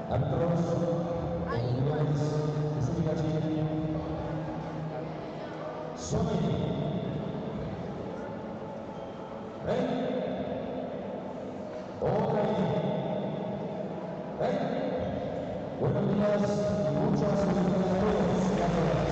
Árbitros, oportunidades, justificación. Sony. Rey. Ok. Rey. Buenos días y muchas felicidades a todos. Gracias.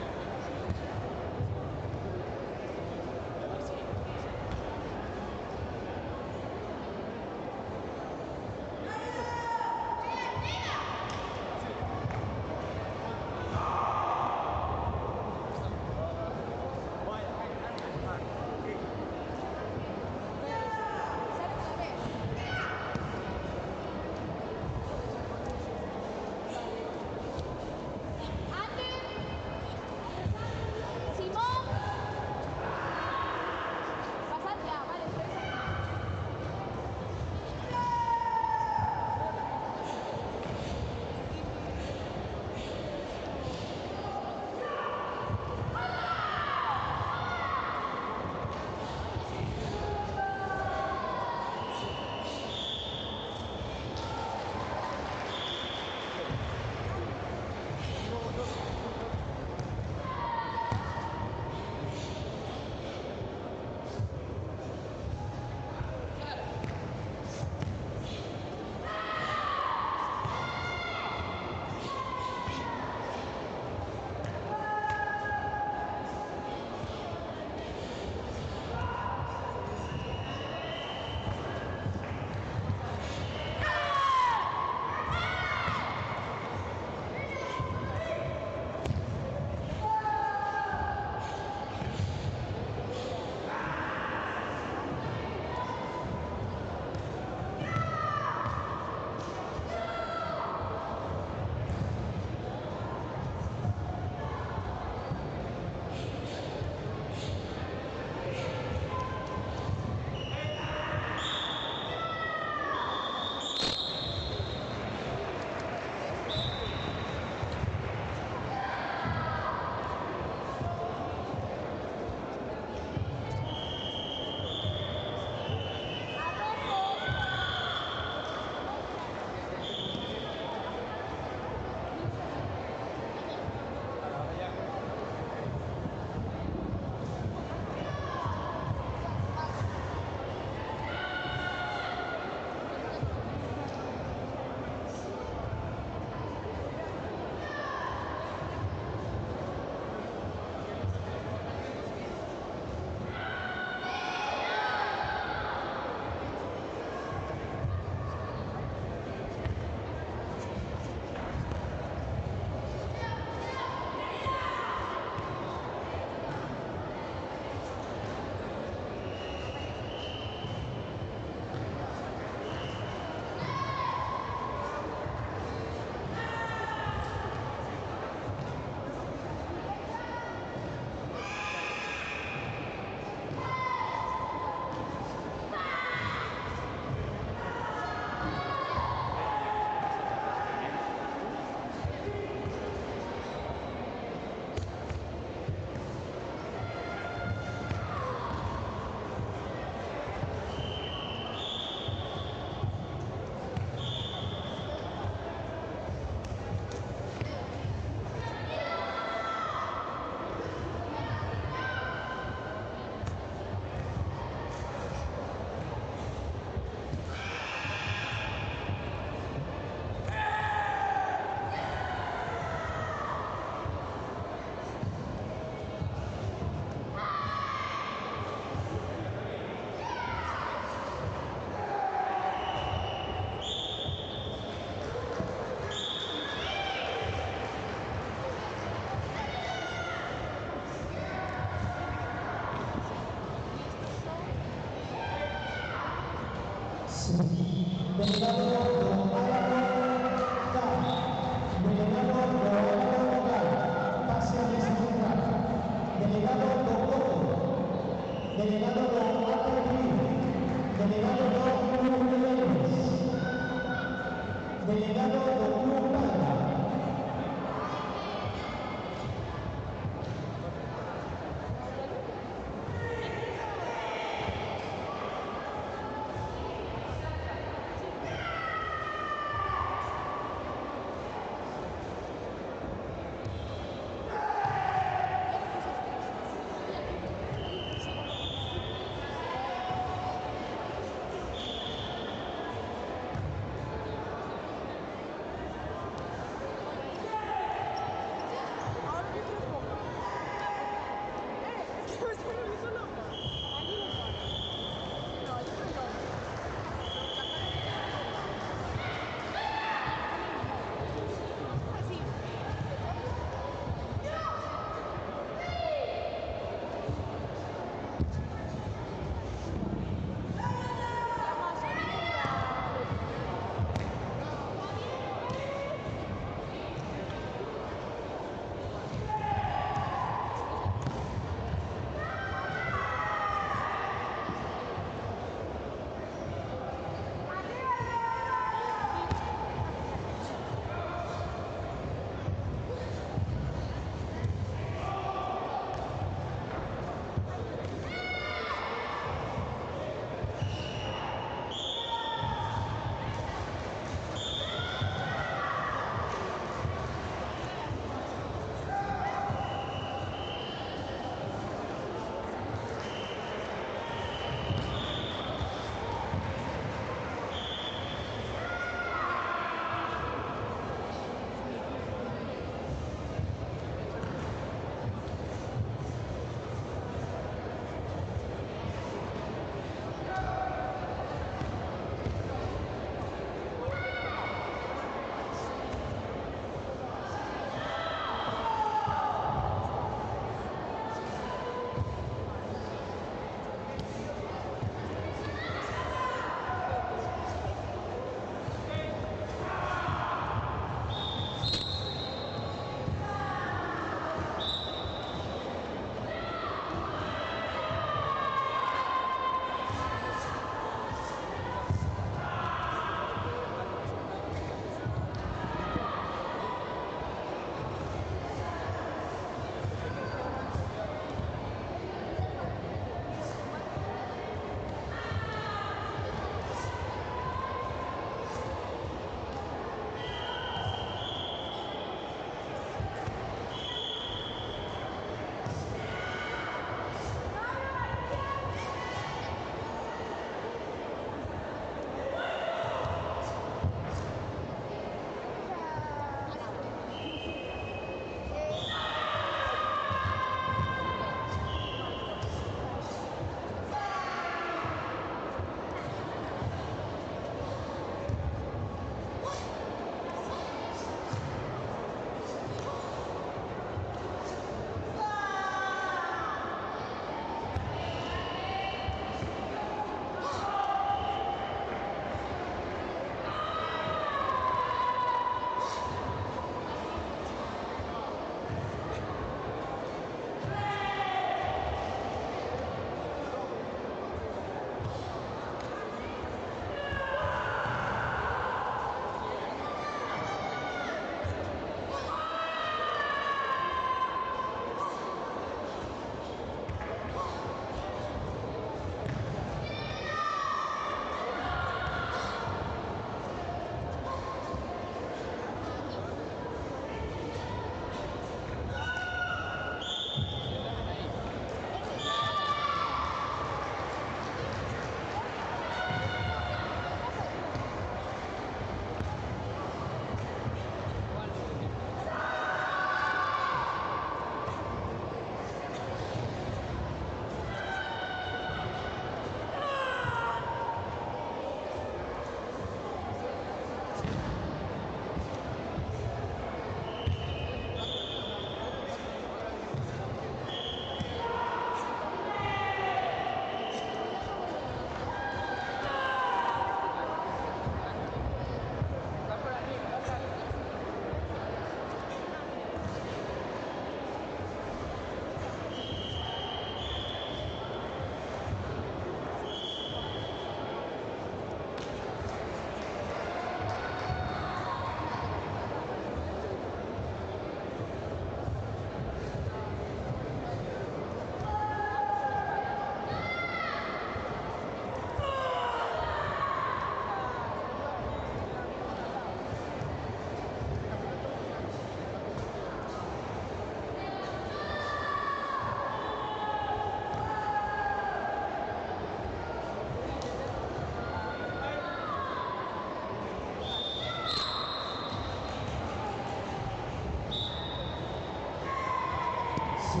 Sí.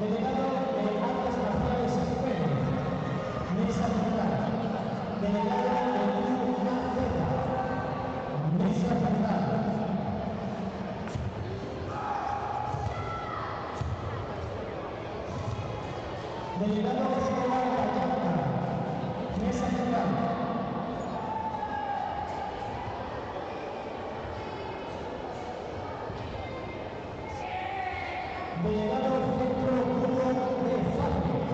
Delegado de Artes Marciales Pérez, mesa central. Delegado de Club Maceta, mesa central. Delegado Escobar Vallarta, mesa central. Delegado Centro Club de Fácil.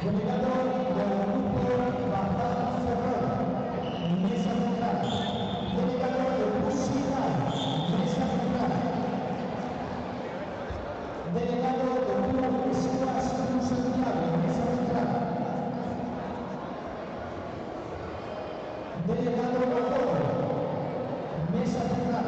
Delegado Guadalupe Bazán Ferrol, mesa central. Delegado de Música, mesa central. Delegado de Club Escuelas Cruz Santiago, mesa central. Delegado de Oro, mesa central.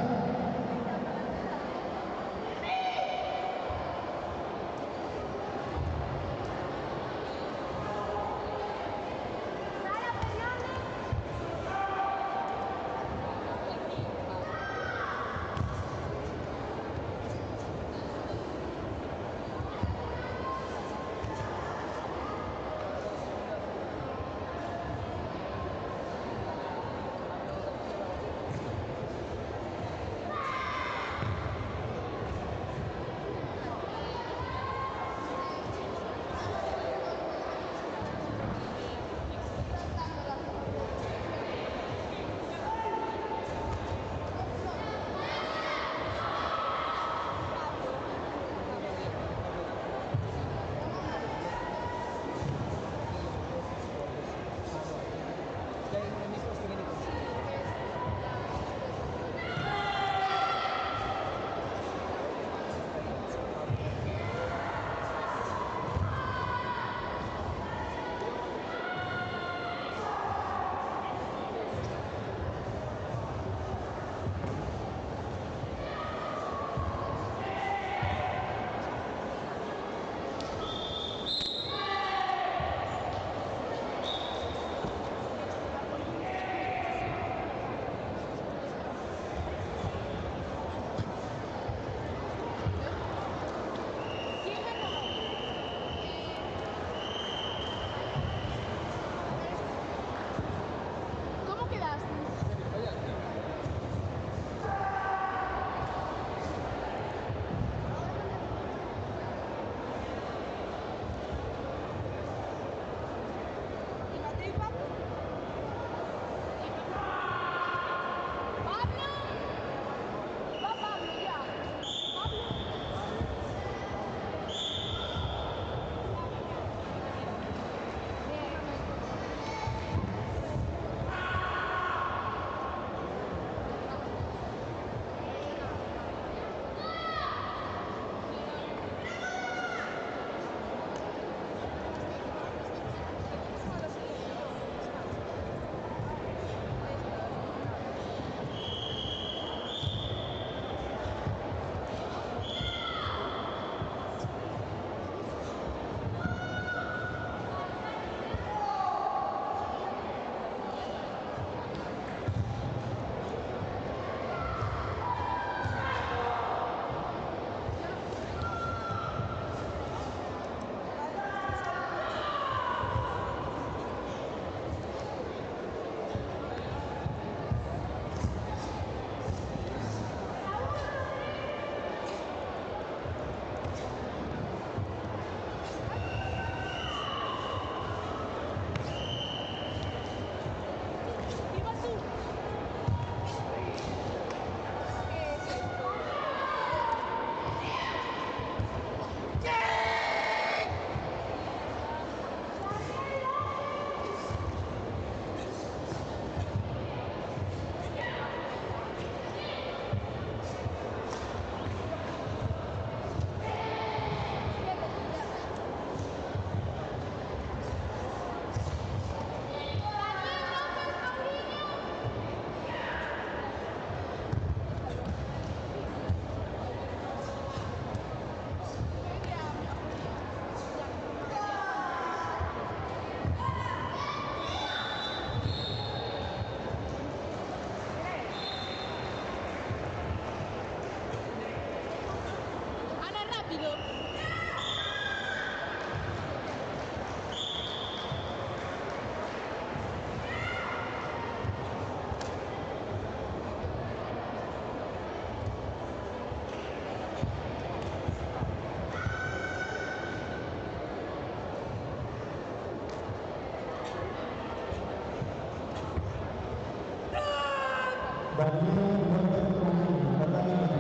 Daniel López Paulino, Catalina.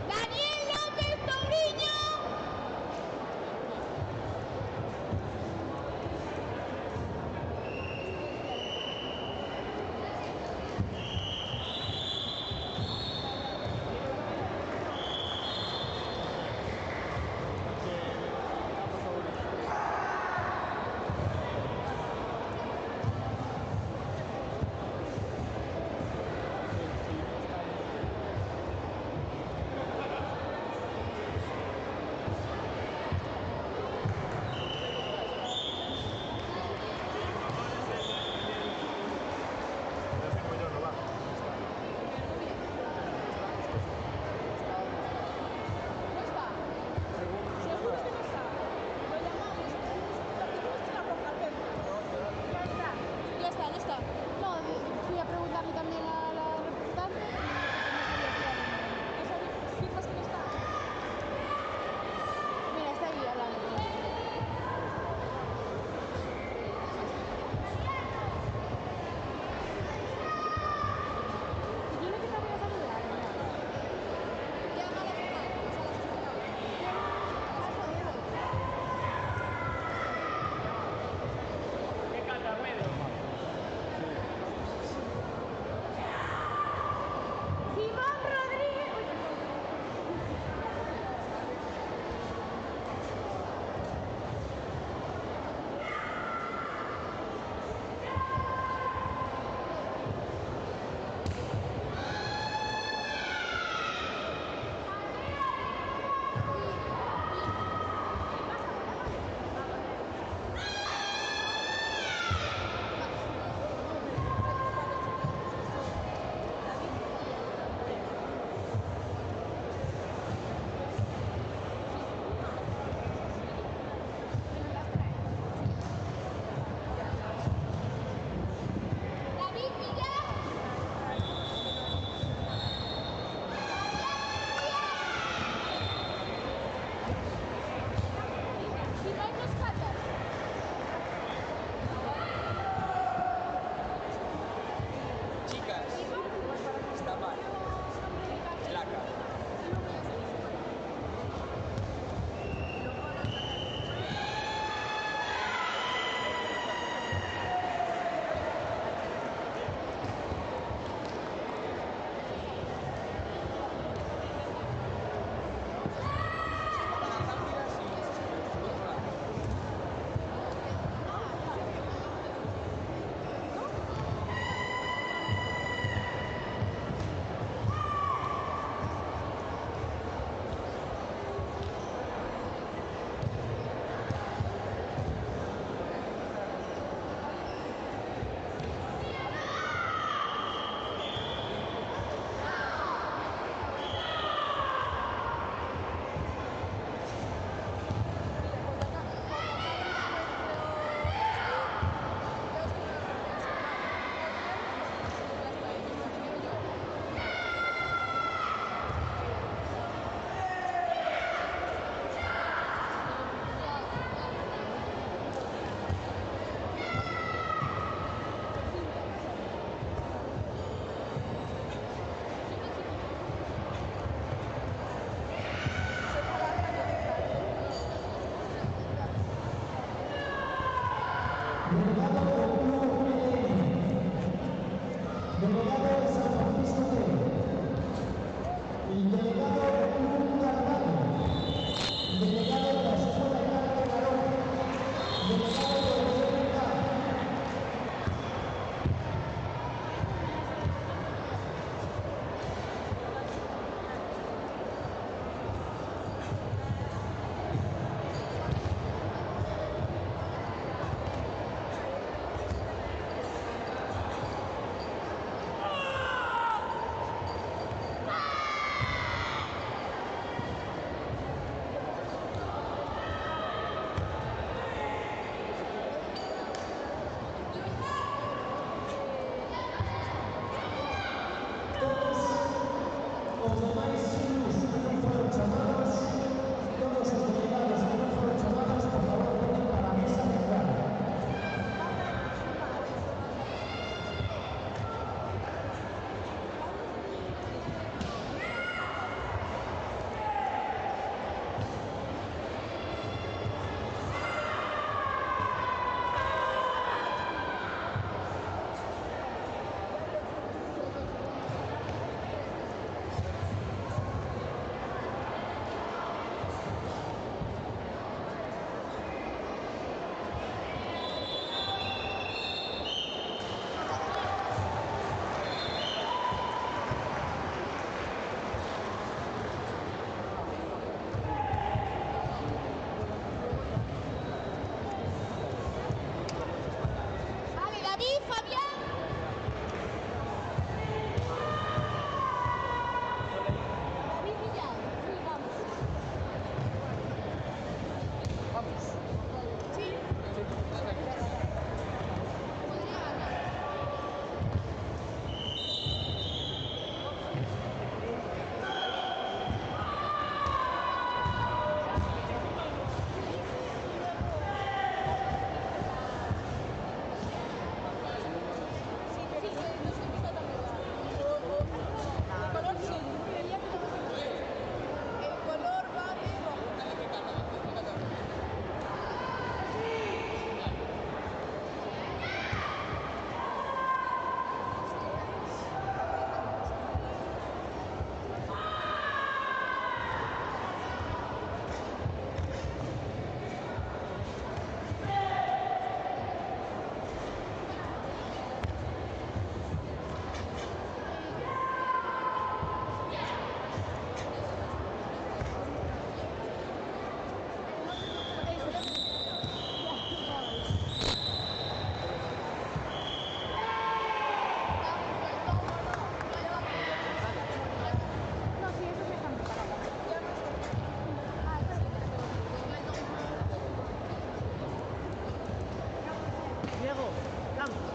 Daniel López Paulino, Catalina. Diego, camp.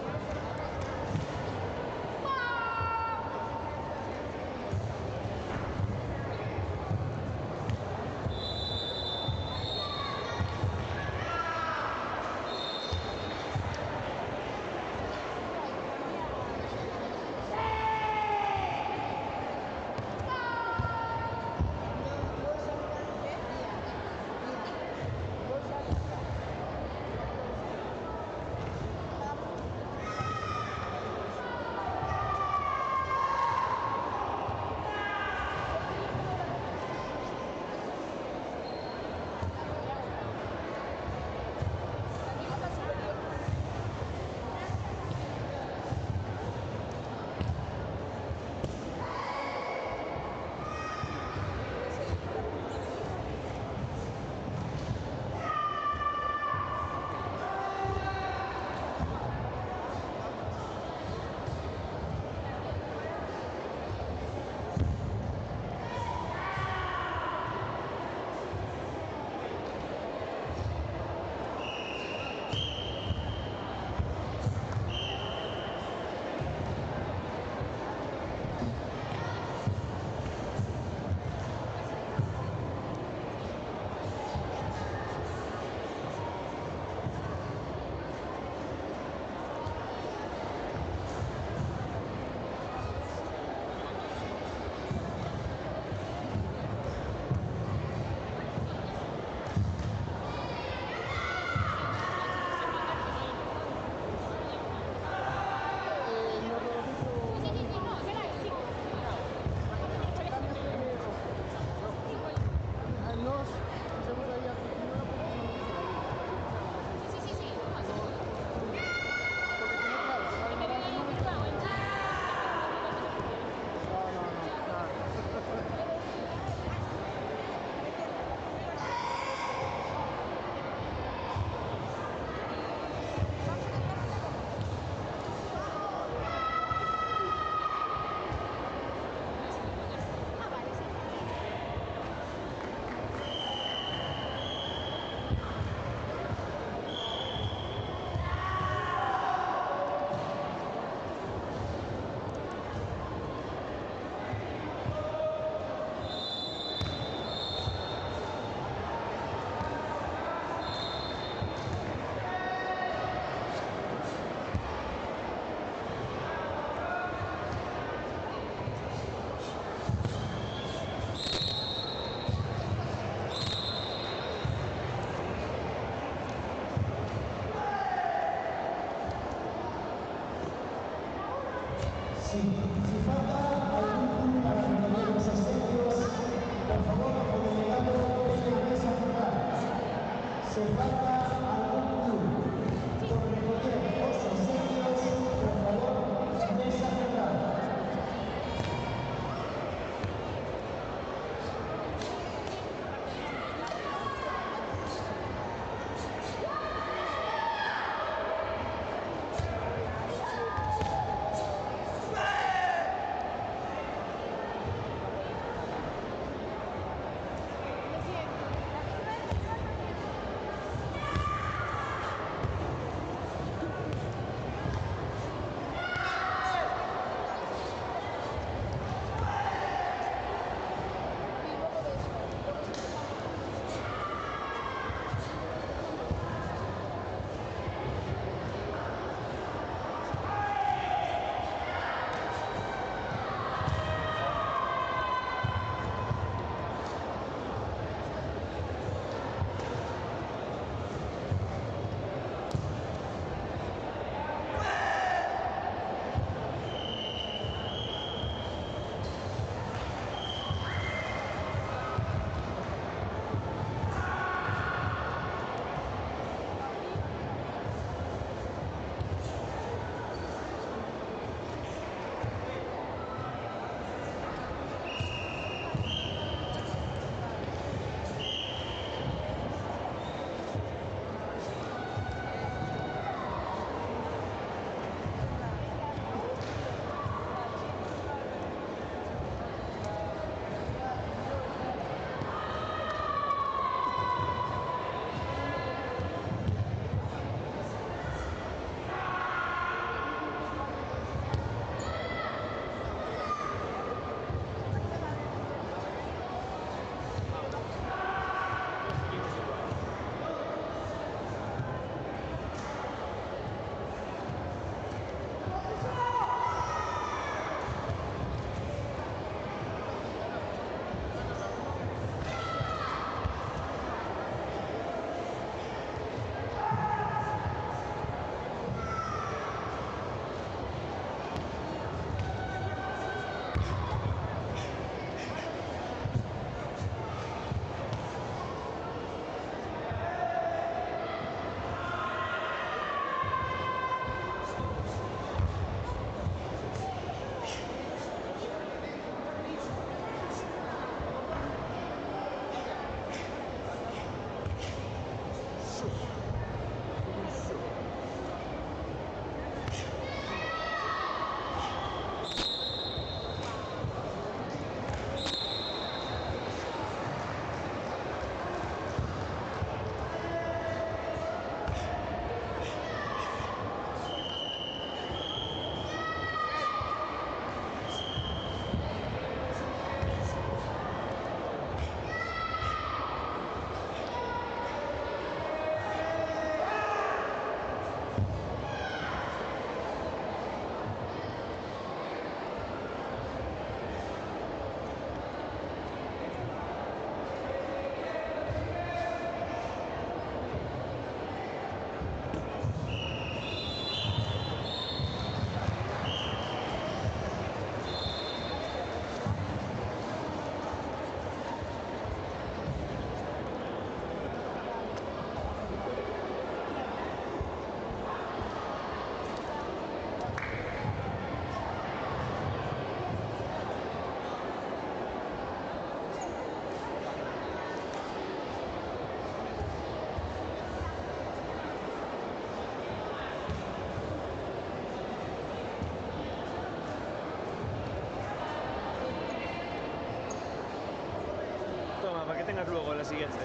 tengas luego en la siguiente.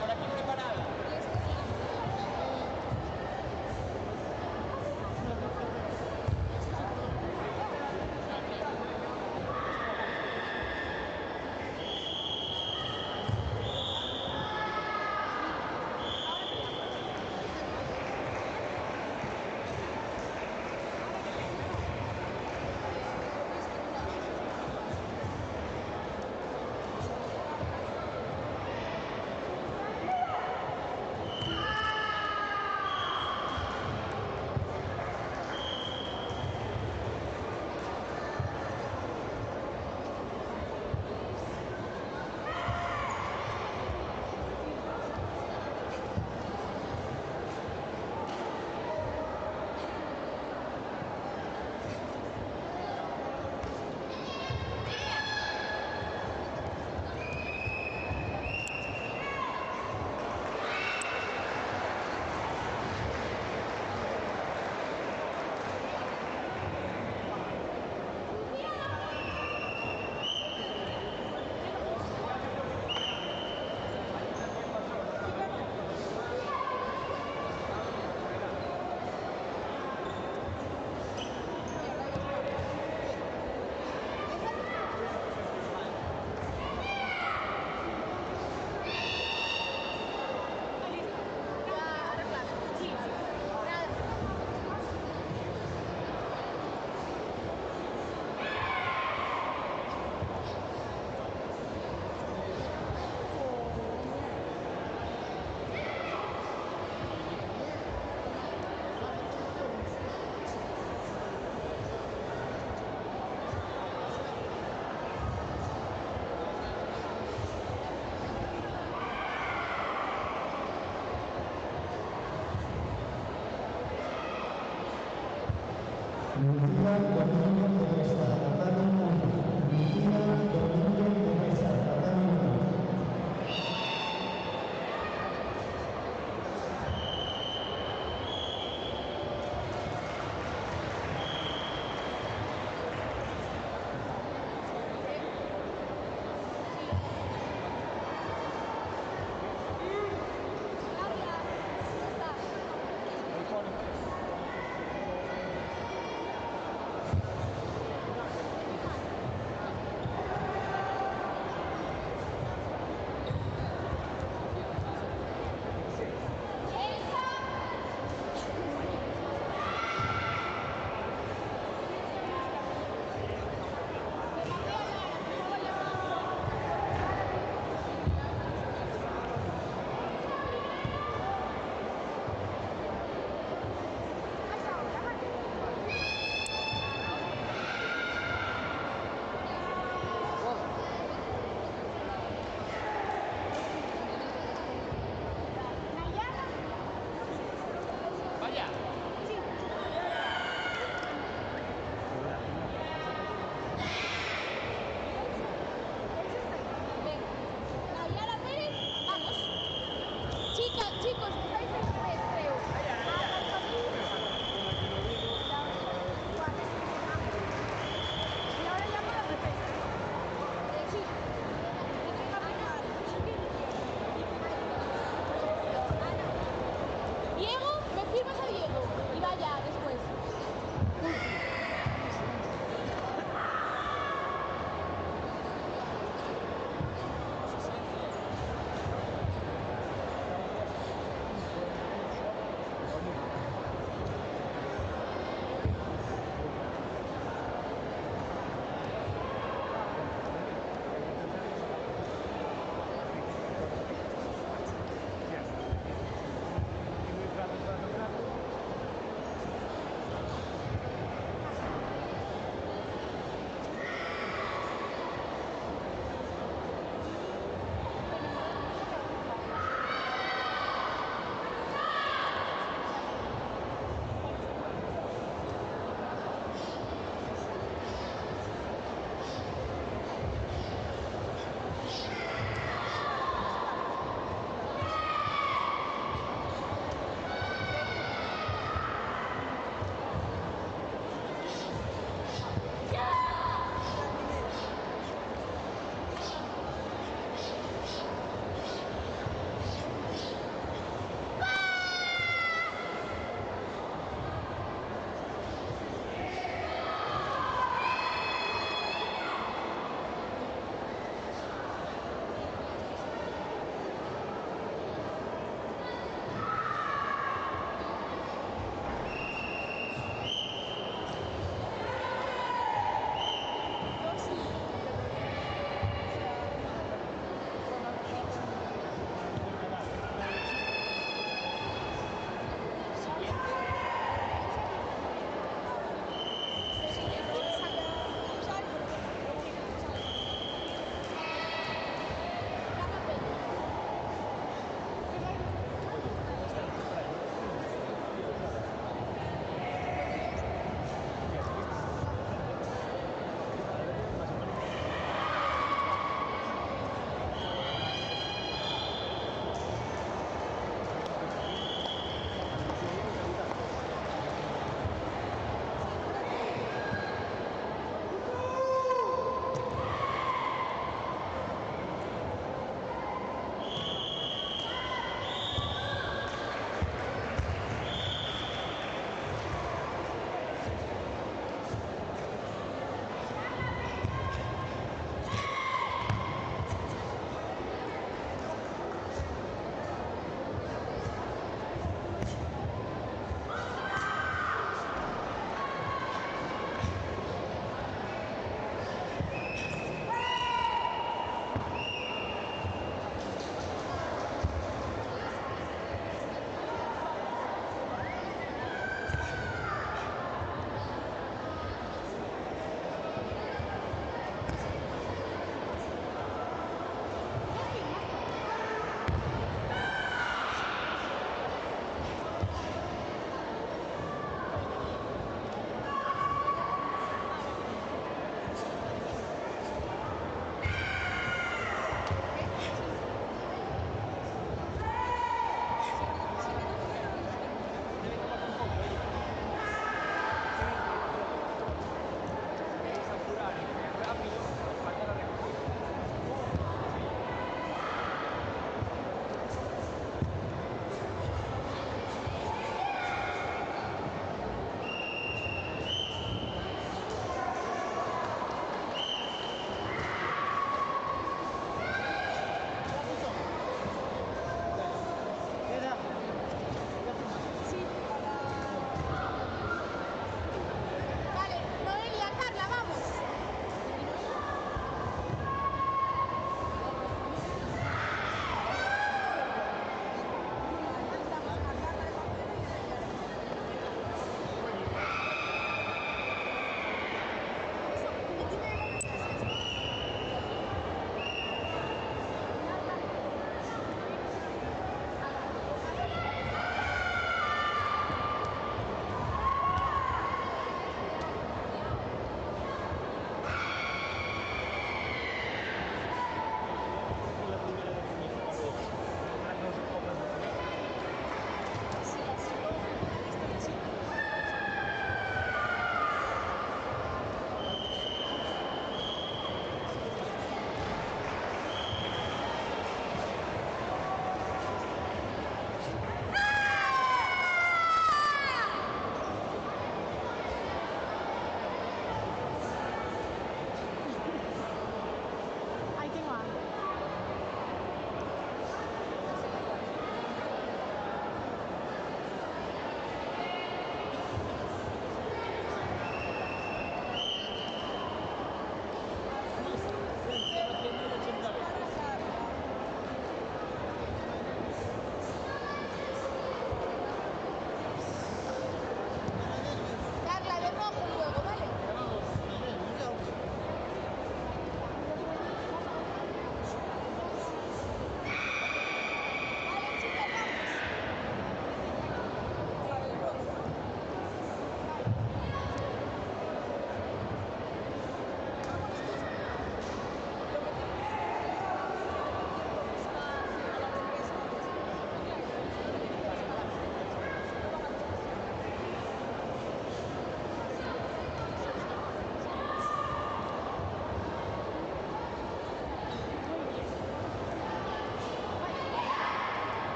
por aquí preparada.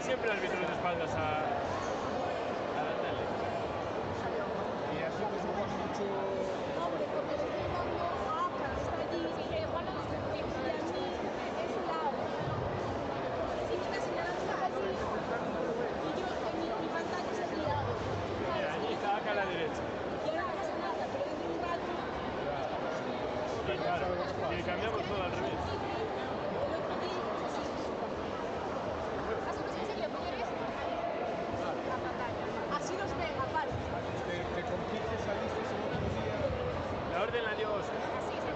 siempre el árbitro de espaldas a la tele. Y así que supongo mucho. Hombre, porque le estoy dando está allí, que igual no los veo, y a mí es un lado. Sí, me está señalando así, y yo en mi pantalla es el lado. Allí está acá a la derecha. Y ahora no pasa nada, pero dentro de un rato. Claro, y cambiamos todo al revés. El otro día es así. ¿Sabes qué sería poner esto? La pantalla. Así los ven, aparte. Te compites saliste el otro día. La orden la dio Oscar. Así se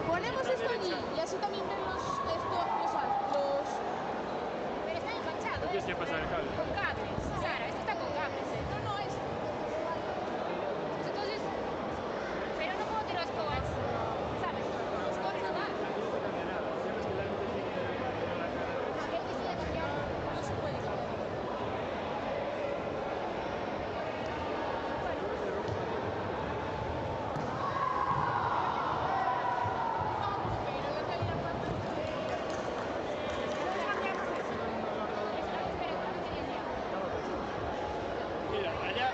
ponemos esto allí y así también ven los. Pero está enganchado, Tienes que pasar el cable. con cables. Sara, esto está con cables. No, no, es. Entonces, pero no puedo tirar escobas. ¿Sabes? Los cortes nada. Aquí no te cambia nada. Sabes que el árbitro tiene que poner la cara. A ver, que sí, no se puede cambiar. Mira, allá.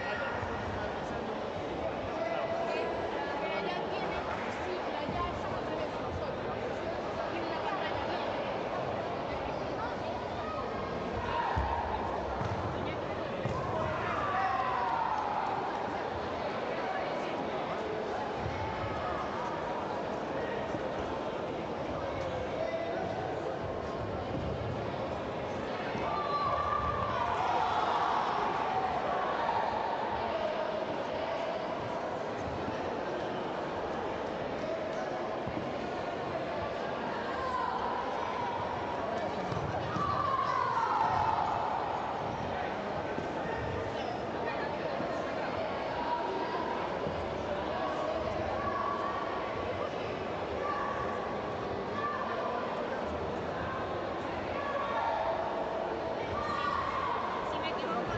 Si me equivoco,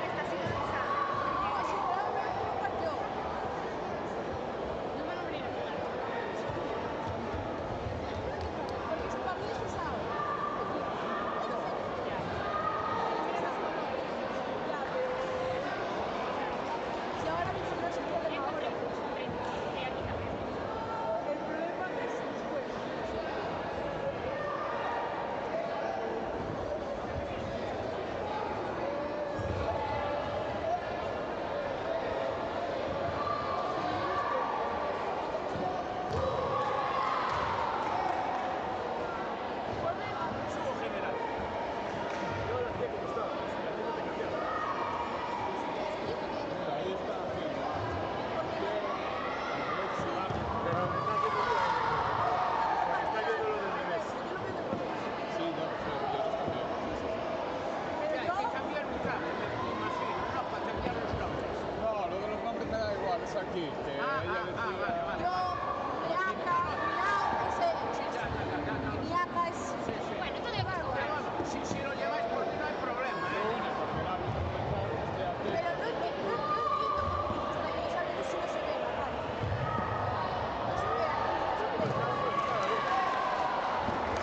esta sincronizada. No me lo abriré. Porque su partido es pesado. Si ahora mismo no se puede ahora. El problema es después. Subo general. Yo lo hacía como estaba. A ti no te cambiaba. Mira, ahí está. Sí, va. Pero me está haciendo bien. Porque está viendo lo del revés. Sí, no, pero yo los cambié. Pero yo, Cambiar un cable, me imagino, no, para cambiar los nombres. No, lo de los nombres me da igual, es aquí. Que ella decida. yo, Miaka, es él. Miaka es. Bueno, todo igual. Pero vamos, si lo lleváis por mí no hay problema, Lo único que el árbitro no claro es que aquí. Pero no entiendo por qué está ahí, si no se ve la cara. No se ve aquí, no se ve.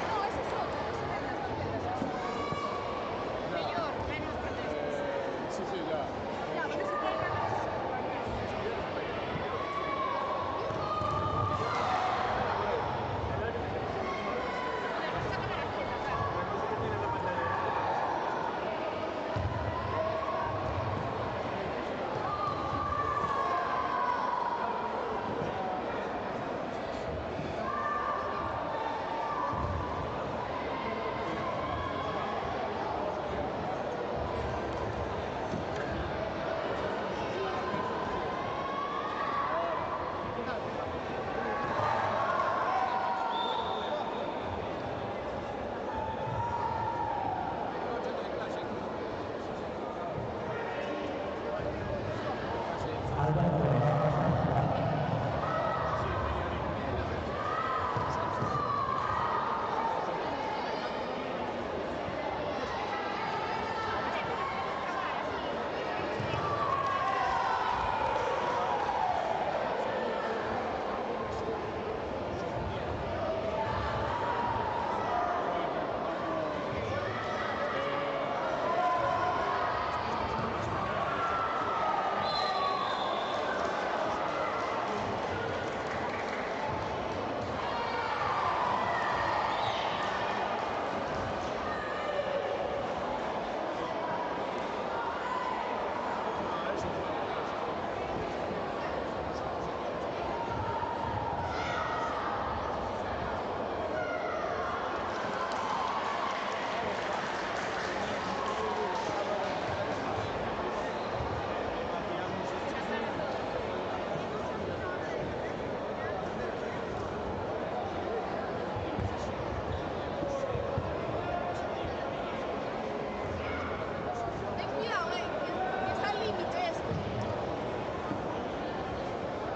No, ese es otro, no se ven las banderas. Mejor, menos protestas. Sí, sí, ya. Ya, pero se puede ganar.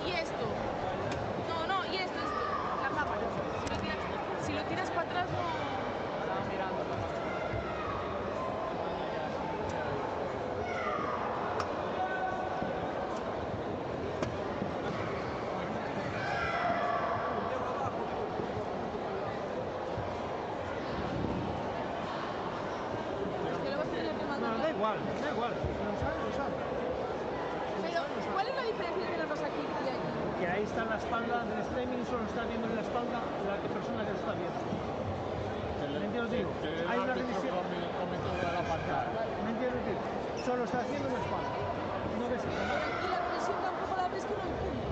y esto. No, y esto, la cámara. Si lo tiras para atrás, no. Estaba mirando la Es que luego se tiene que mandar. No, da igual, da igual. Lo sabe, lo sabe. Pero, ¿cuál es la diferencia de tenerlos aquí y allí? Que ahí está la espalda del streaming, solo está viendo en la espalda la persona que lo está viendo. ¿Me entiendes? Digo, hay una revisión. come toda la pantalla. ¿Me entiendes? Digo, solo está haciendo la espalda. No ves Pero nada. aquí la revisión tampoco la ves con el punto.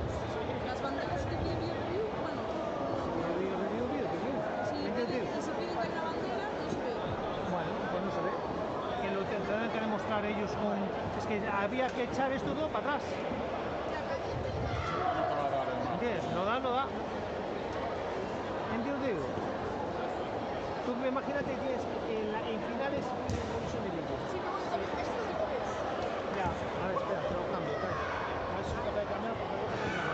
Las banderas que piden video review, bueno, Vídeo, que bien. si ¿Me entiendes? piden, Digo, y si piden que hay una bandera, no se ve. bueno, pues no se ve. Que lo tendrán que demostrar ellos con. Es que había que echar esto todo para atrás. Para dar el ¿Me más. entiendes? No da, no da. ¿Me entiendes? Digo. Tú imagínate que tienes en finales revisión de vídeo. Sí, pero bueno, también esto sí lo ves. Ya, a ver, espera, te lo cambio. Espera. A ver si es capaz de cambiar porque luego se me va.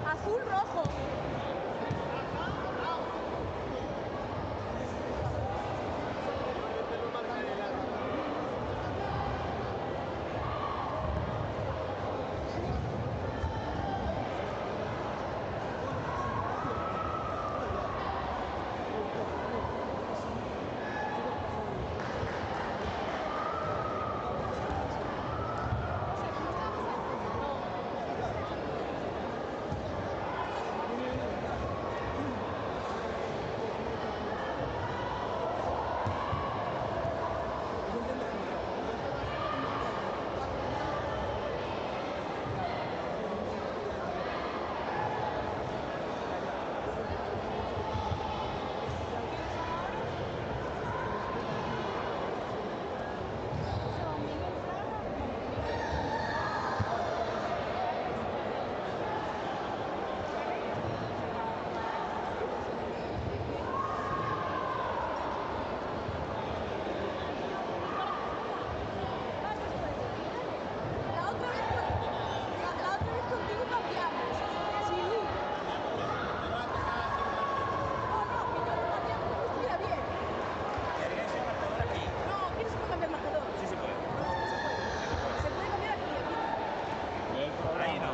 azul rojo. La otra vez contigo cambiamos. Sí. No, que yo no cambiamos, que estuviera bien. ¿Queréis el marcador aquí? No, ¿quieres que cambie el marcador? Sí, se puede. Se puede cambiar aquí. Ahí no,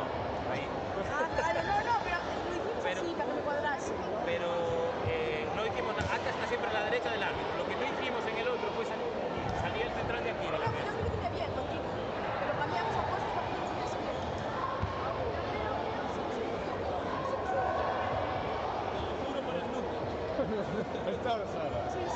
ahí. Ah, claro, no, pero lo hicimos Pero- así, para que me cuadrase. Pero no hicimos nada. Acá está siempre a la derecha del árbitro. Lo que no hicimos en el otro fue salir el central de aquí. De No, la que yo mesa. creo que me bien contigo. Pero cambiamos a cosas para que no estuviese bien. Uno por el mundo. Está Sara. Sí, ya.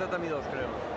tatami 2, creo.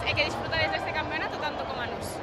e que disfrutades deste campeonato tanto como a nós.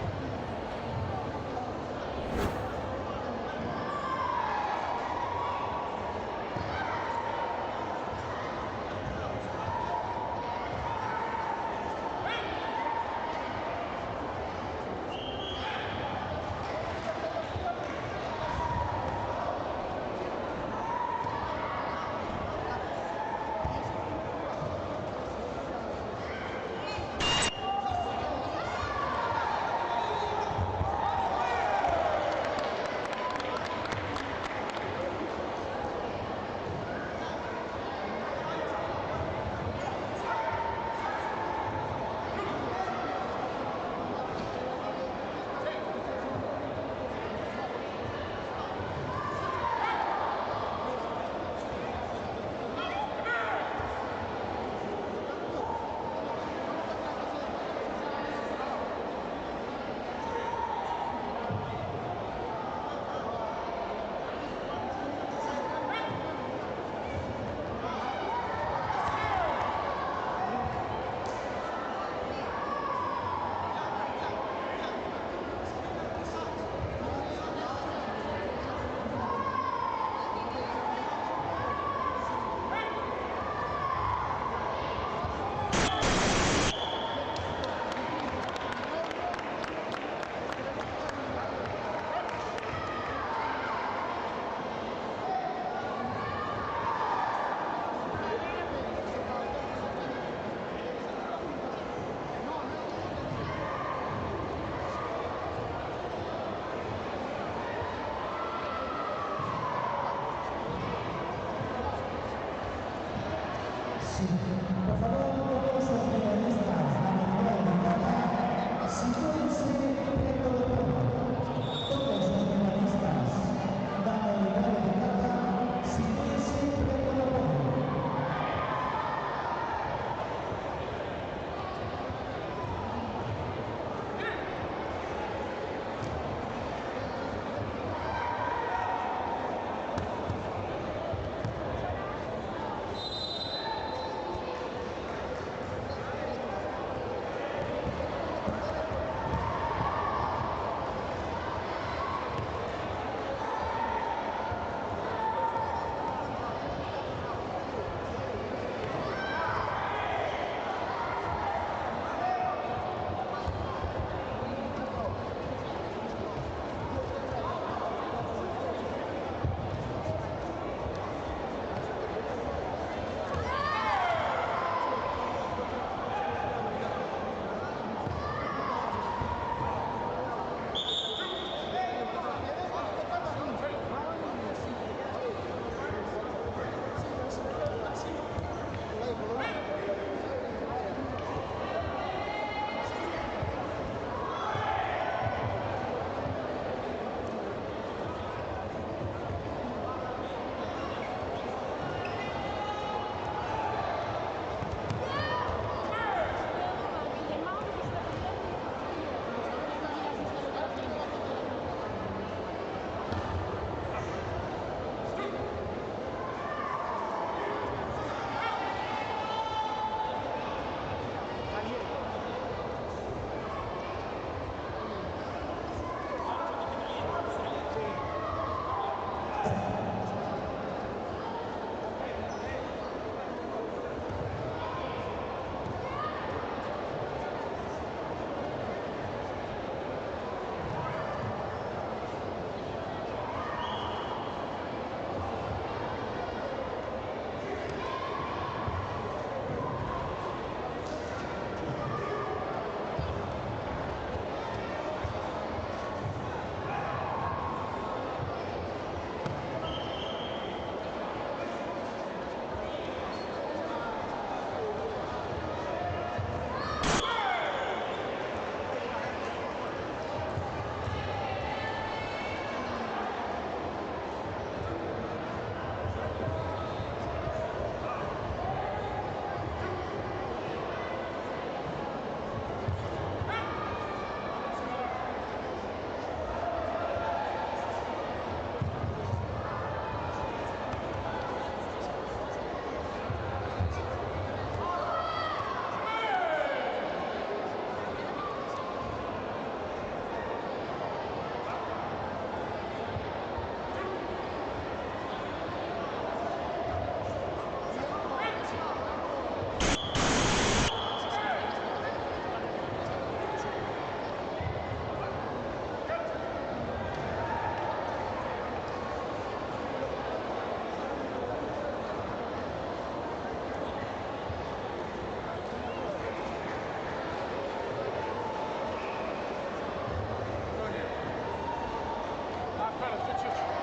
espera, escucha.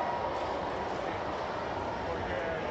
Porque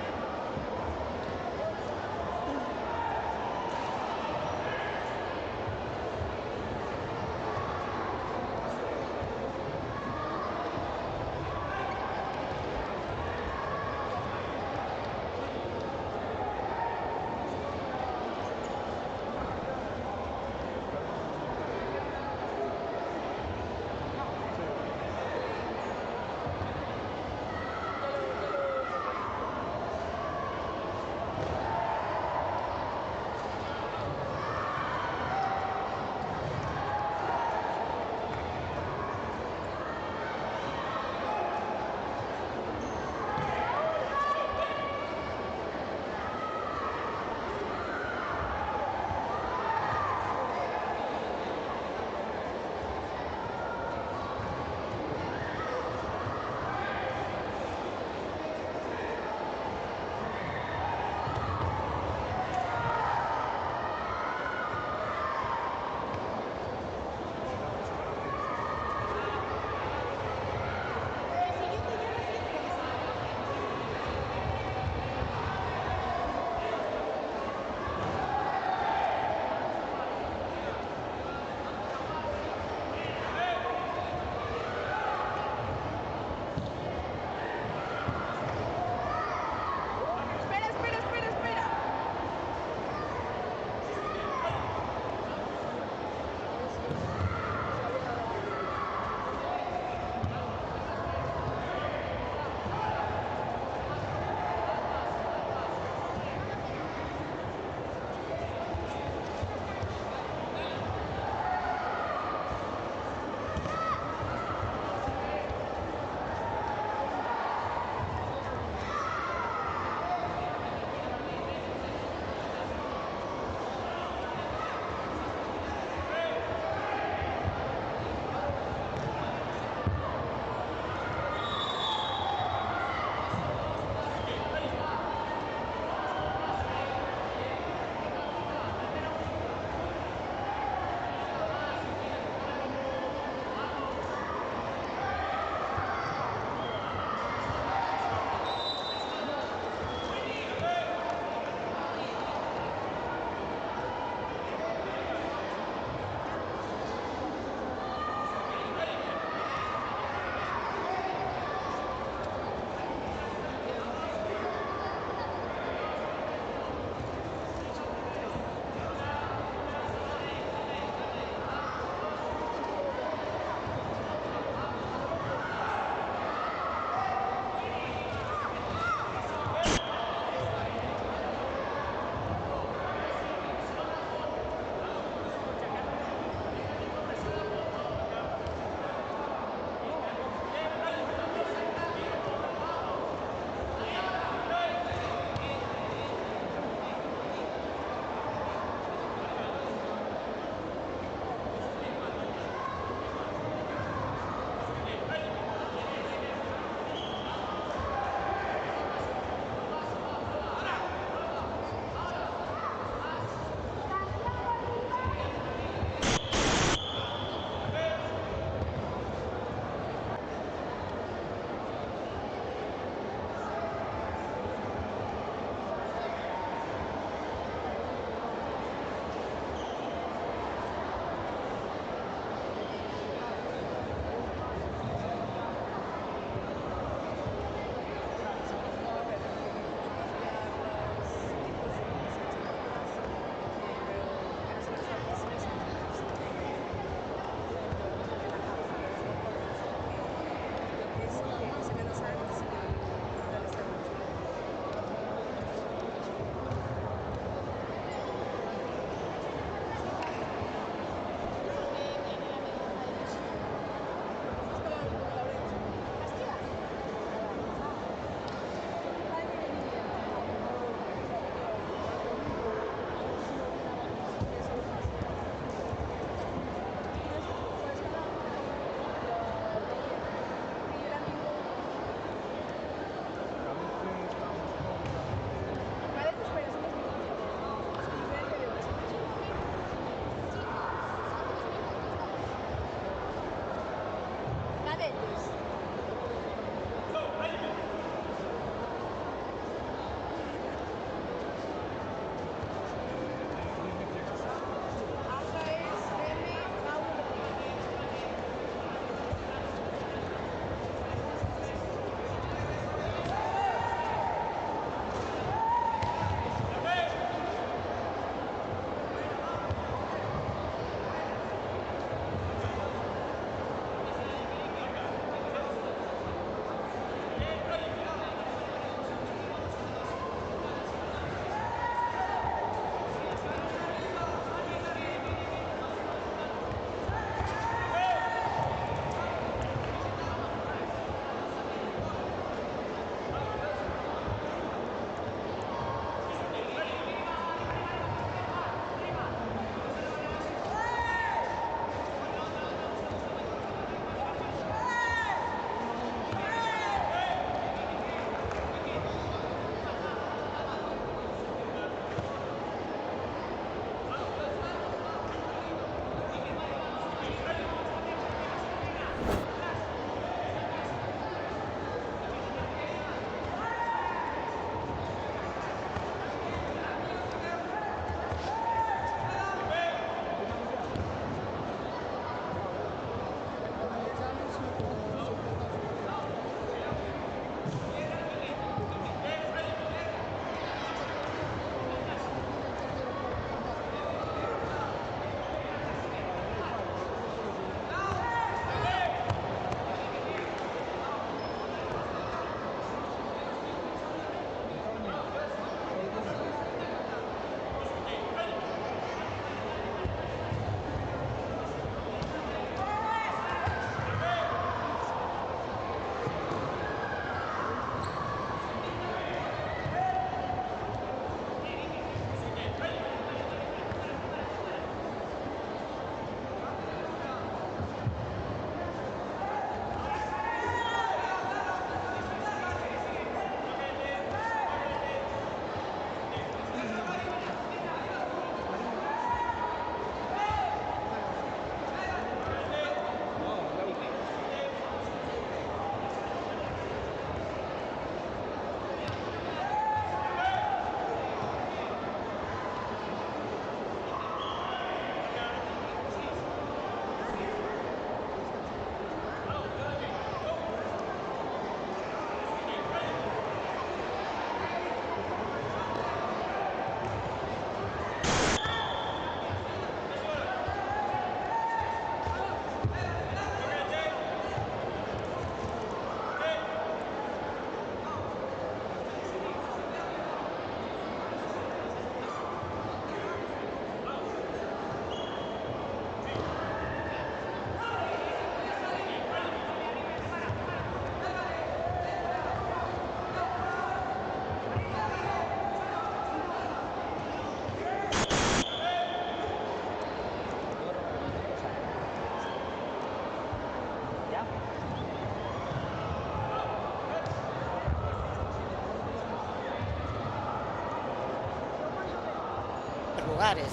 lugares.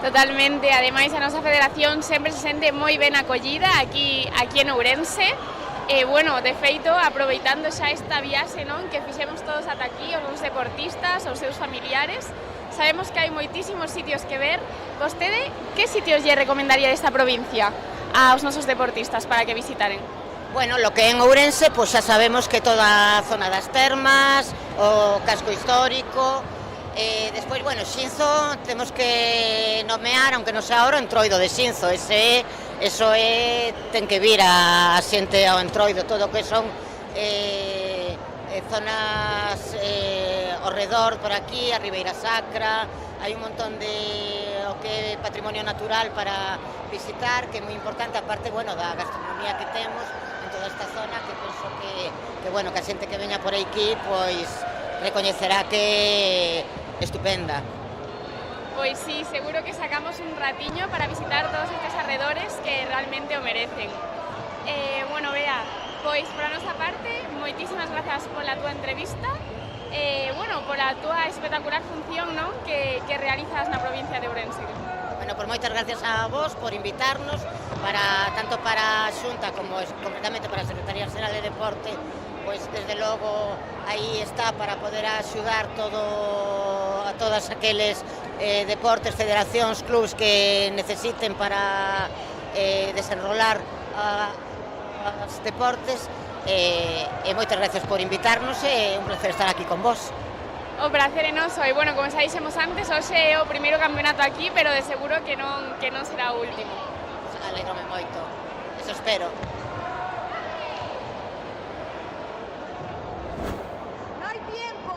Totalmente, ademais a nosa federación sempre se sente moi ben acollida aquí en Ourense. Bueno, de feito, aproveitando xa esta viaxe, non, que fixemos todos ata aquí, os deportistas, os seus familiares, sabemos que hai moitísimos sitios que ver. Vostede, que sitios lle recomendaría desta provincia aos nosos deportistas para que visitaren? Bueno, lo que en Ourense, pues xa sabemos que toda a zona das termas, o casco histórico, despois, bueno, Xinzo, temos que nomear, aunque non sea ahora, o Entroido de Xinzo, eso ten que vir a xente ao Entroido, todo o que son zonas ao redor por aquí, a Ribeira Sacra, hai un montón de o que é patrimonio natural para visitar, que é moi importante, aparte, bueno, da gastronomía que temos en toda esta zona, que penso que bueno, que a xente que veña por aquí, pois recoñecerá que estupenda. Pois sí, seguro que sacamos un ratiño para visitar todos estes arredores que realmente o merecen. Bueno, Bea, pois por a nosa parte, moitísimas grazas pola túa entrevista, bueno, pola túa espectacular función, non, que realizas na provincia de Ourense. Bueno, pues moitas gracias a vos por invitarnos, tanto para a Xunta como concretamente para a Secretaría Xeral de Deporte, pois desde logo aí está para poder axudar a todas aqueles deportes, federacións, clubs que necesiten para desenrolar os deportes, e moitas gracias por invitarnos, é un placer estar aquí con vos. O prazer é noso, e bueno, como xa dixemos antes, hoxe é o primeiro campeonato aquí, pero de seguro que non será o último. Alegrome moito, eso espero. No hay tiempo.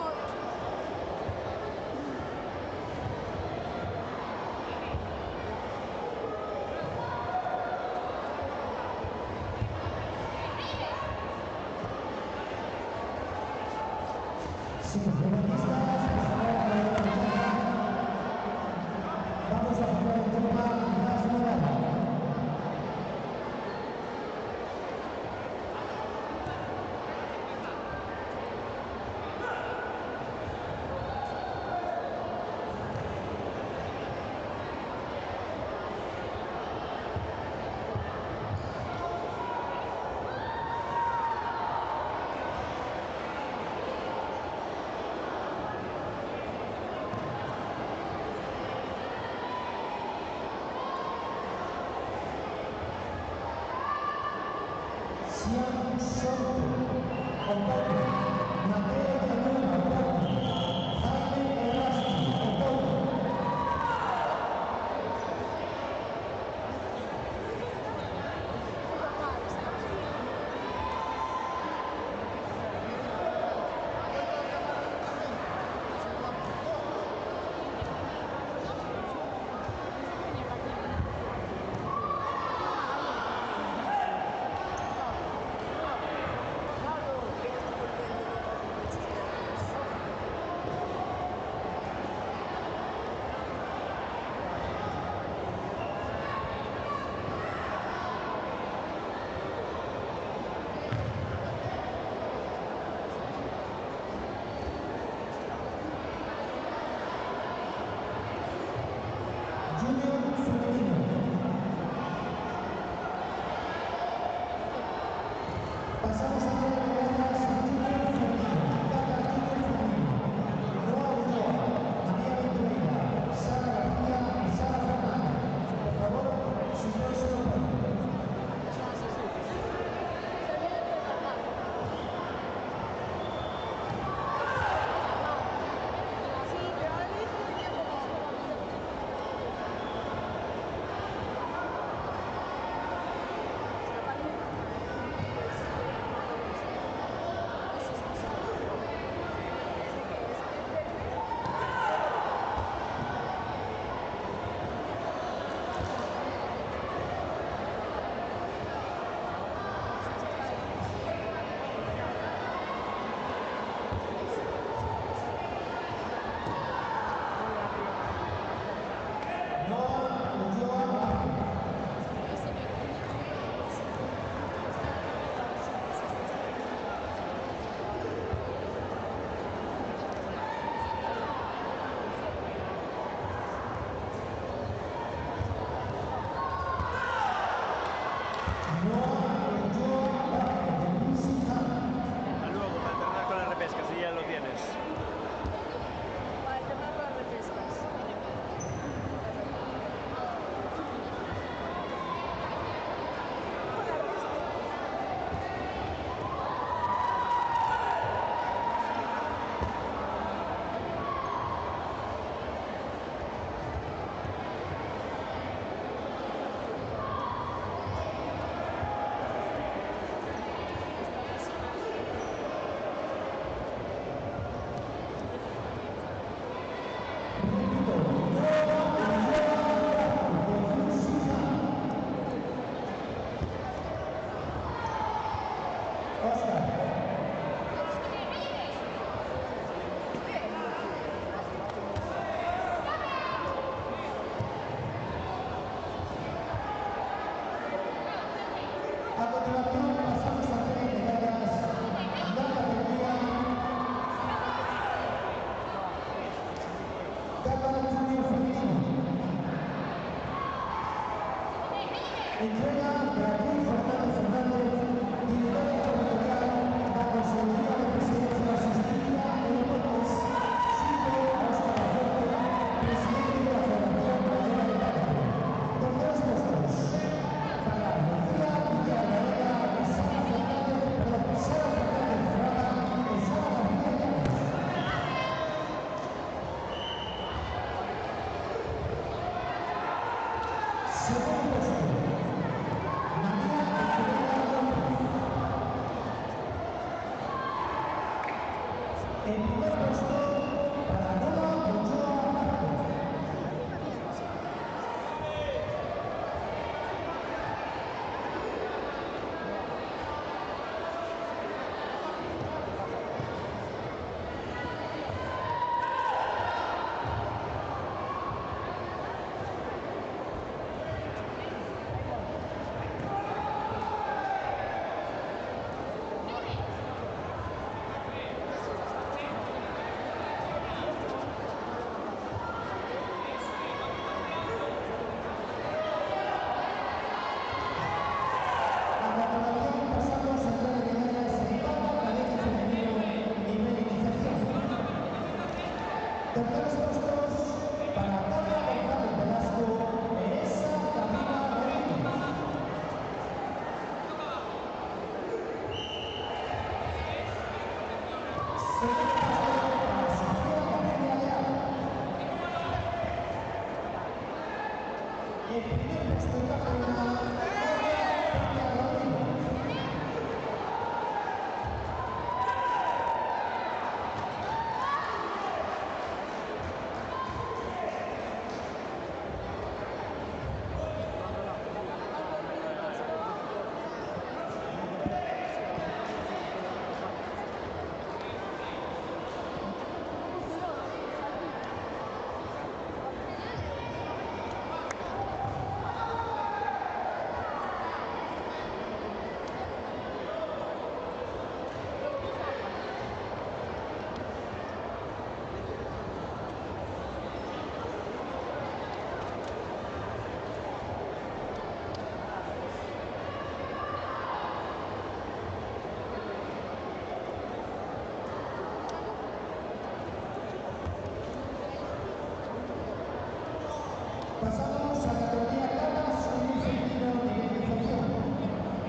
Pasamos a la categoría catas con un sentido de identificación.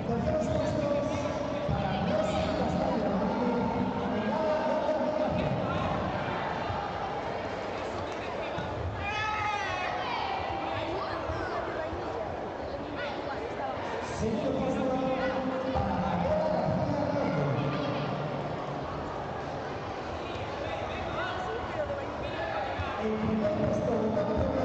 Terceros puestos para los Castaño Rodríguez de cada segundo puesto para Adela García Reyes. El primer puesto de campeona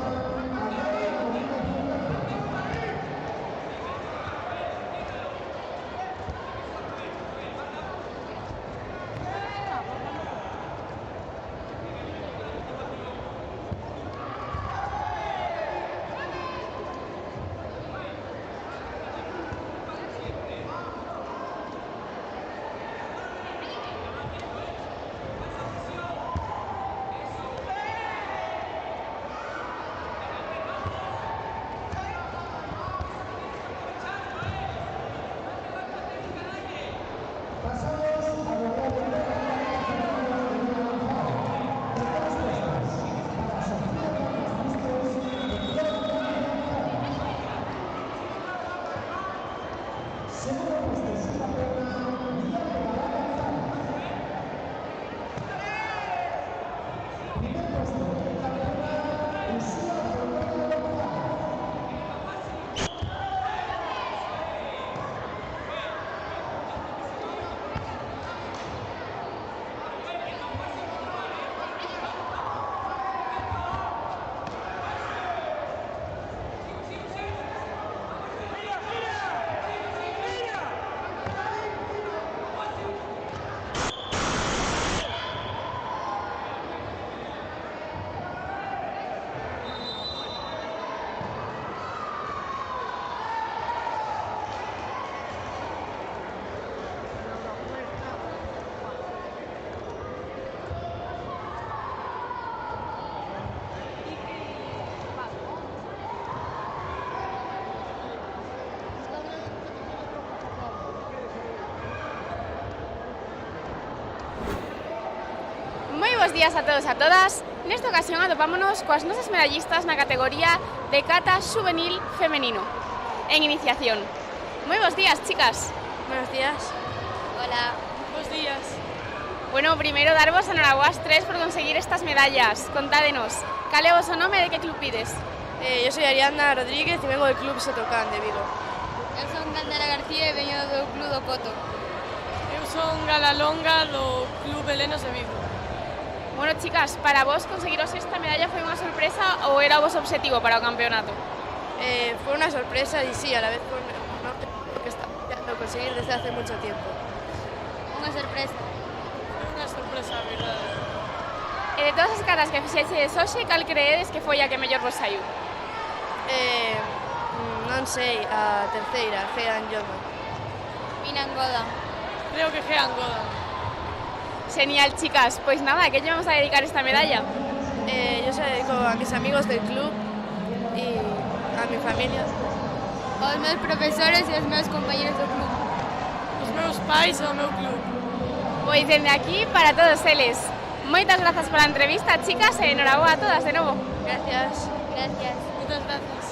Buenos días a todos e a todas. Nesta ocasión atopámonos coas nosas medallistas na categoría de cata juvenil femenino en iniciación. Moi bons días, chicas. Buenos días. Hola. Buenos días. Bueno, primeiro darvos enhorabuá ás tres por conseguir estas medallas. Contádenos, cal é o voso nome e de que club pides? Yo soy Ariadna Rodríguez e vengo do Club Sotocán de Vigo. Eu son Candela García e veño do Club do Coto. Eu son Gala Longa do Club Helenos de Vigo. Bueno, chicas, para vos conseguiros esta medalla foi unha sorpresa ou era o vos objetivo para o campeonato? Fue una sorpresa y sí, a la vez fue un honor que está intentando conseguir desde hace mucho tiempo. Unha sorpresa. Una sorpresa, verdad. E de todas as caras que fixeches hoxe, cal creedes que foi a que mellor vos saiu? Non sei, a terceira, Hean Yoma. Pinangoda. Creo que Hean Goda. Genial, chicas. Pois nada, ¿a qué lle vamos a dedicar esta medalla? Yo se la dedico a mis amigos del club y a mi familia. Aos meus profesores e aos meus compañeros do club. Os meus pais e o meu club. Pois dende aquí para todos eles. Moitas grazas pola entrevista, chicas, e enhoraboa a todas de novo. Gracias. Gracias. Muchas gracias.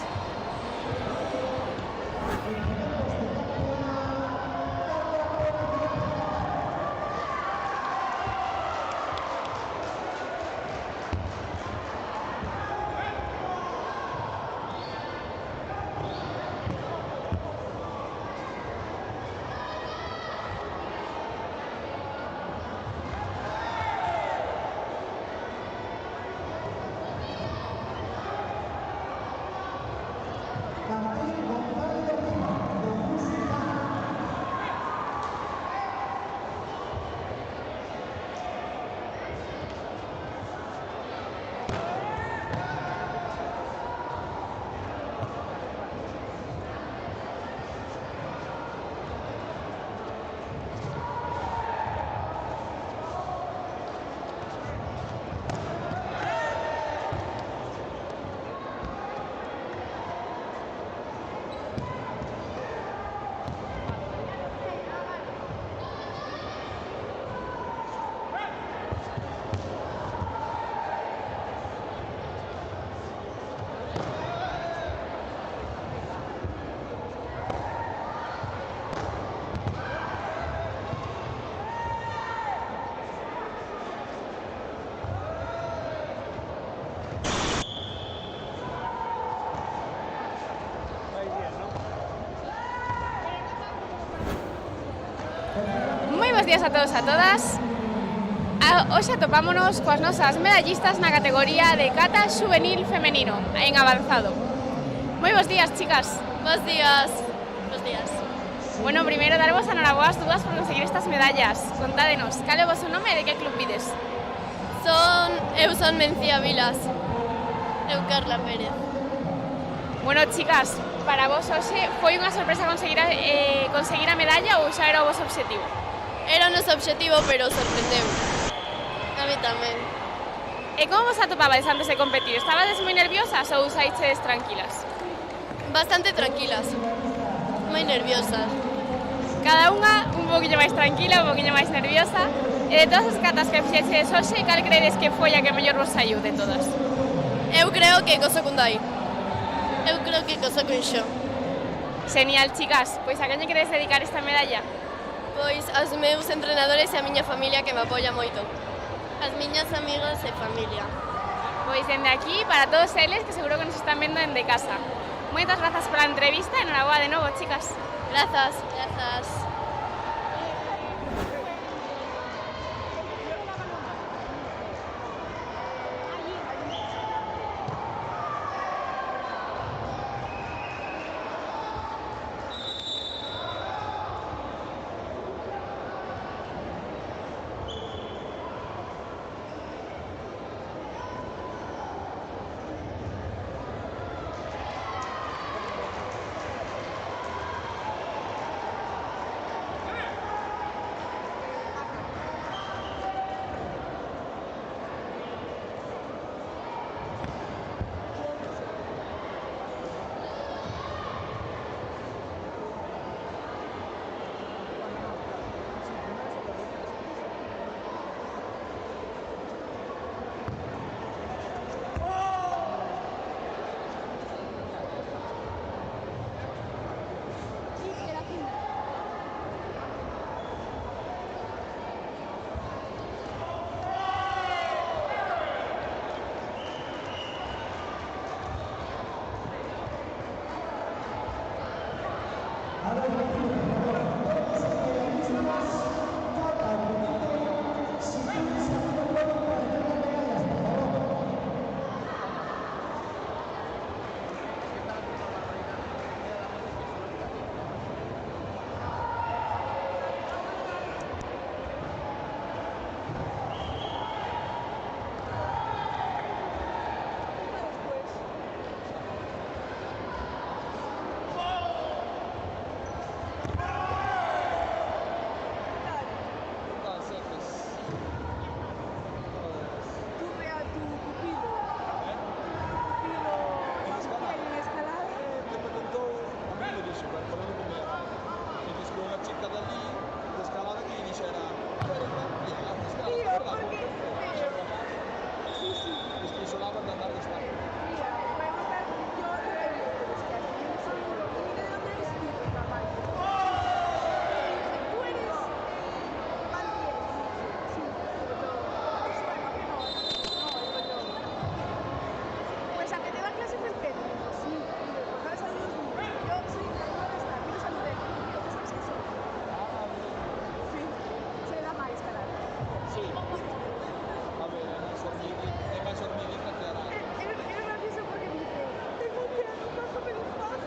Bos días a todos e a todas. Hoxe atopámonos coas nosas medallistas na categoría de kata juvenil femenino, en avanzado. Moi bons días, chicas. Bos días. Bos días. Bueno, primeiro darvos a enhoraboa as dúas por conseguir estas medallas. Contádenos, cal é o vosso nome e de que club vides? Eu son Mencía Vilas. Eu Carla Pérez. Bueno, chicas, para vos hoxe foi unha sorpresa conseguir a medalla ou xa era o vosso obxectivo? Era o noso obxectivo, pero sorprendeu. A mí tamén. E como vos atopabades antes de competir? Estabades moi nerviosas ou saíches tranquilas? Bastante tranquilas. Moi nerviosas. Cada unha un poquinho máis tranquila, un poquinho máis nerviosa. E de todas as catas que fixeches hoxe, cal credes que foi a que mellor vos saiu de todas? Eu creo que co secundai. Eu creo que co secunxo. Genial, chicas. Pois a quen lle queres dedicar esta medalla? Pois aos meus entrenadores e a miña familia que me apoia moito. As miñas amigas e familia. Pois dende aquí, para todos eles, que seguro que nos están vendo dende casa. Moitas grazas pola entrevista e enhoraboa de novo, chicas. Grazas. Grazas. Sí. A ver, è más hormiguita que araña. Era gracioso porque dice, tengo un piano, pásame el paso.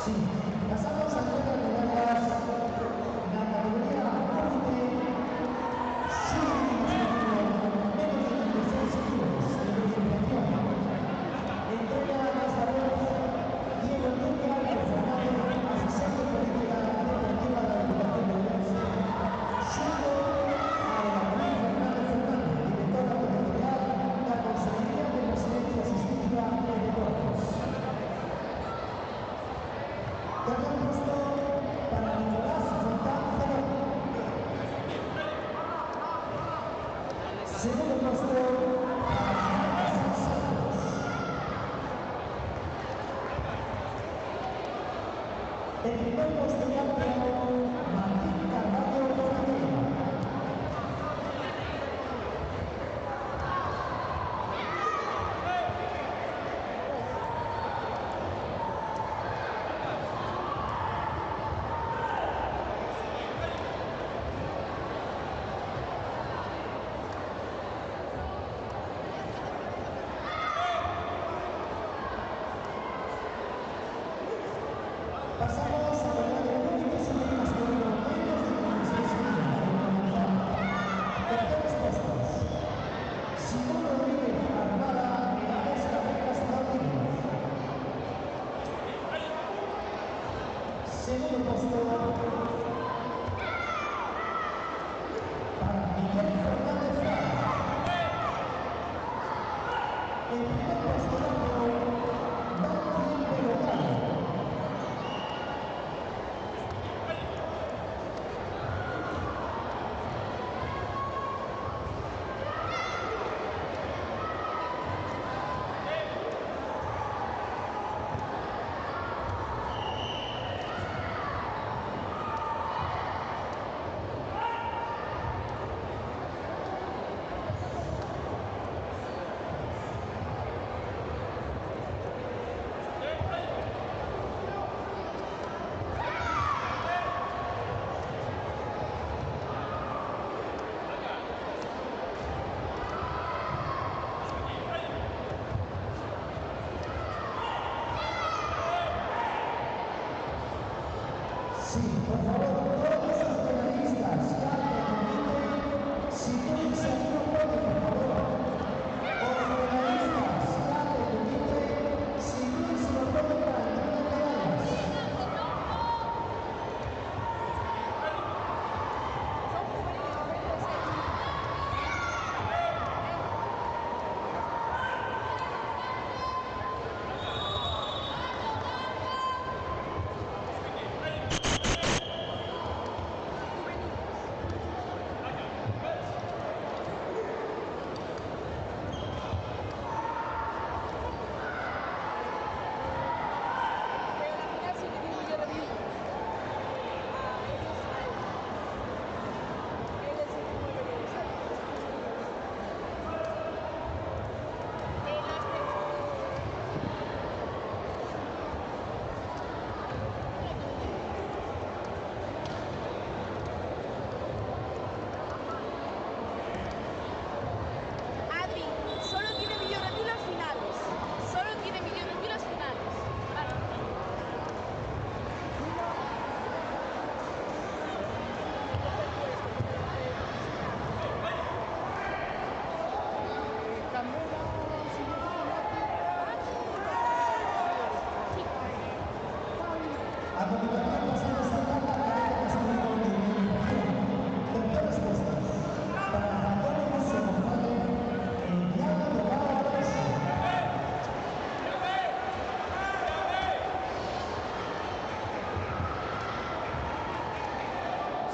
Sí, pasamos a juego de medallas. La categoría élite, sin menos de 26 kilos de bonificación. Entrega esta vez Diego Luca, Fernández, asistente de política deportiva de la Diputación de Ourense. Segundo a María Fernández, directora territorial de la Consejería de Presidencia, Asistencia y Deportes. Tercer puesto para Nicolás Fontán Cerón. Segundo puesto para Fernando Santos. El primer puesto de Martín Carvalho Ferreira. Pasamos a la medalla de competición masculino menos de 16 kilos. Terceros puestos. Simón Rodríguez Armada, medallas carreras Rodríguez. Segundo puesto para Miguel Fernández Fraga. El primer puesto para Martín Pelotano.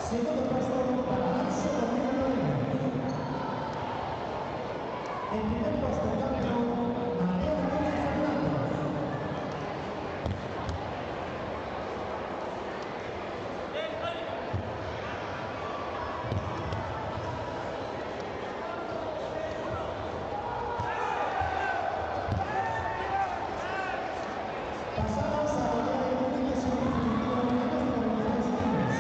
Segundo puesto para Anso Domínguez. El primer puesto campeón, Mateo Núñez Fernández. Pasamos a la de Domínguez Fernández, menos 92 kilos.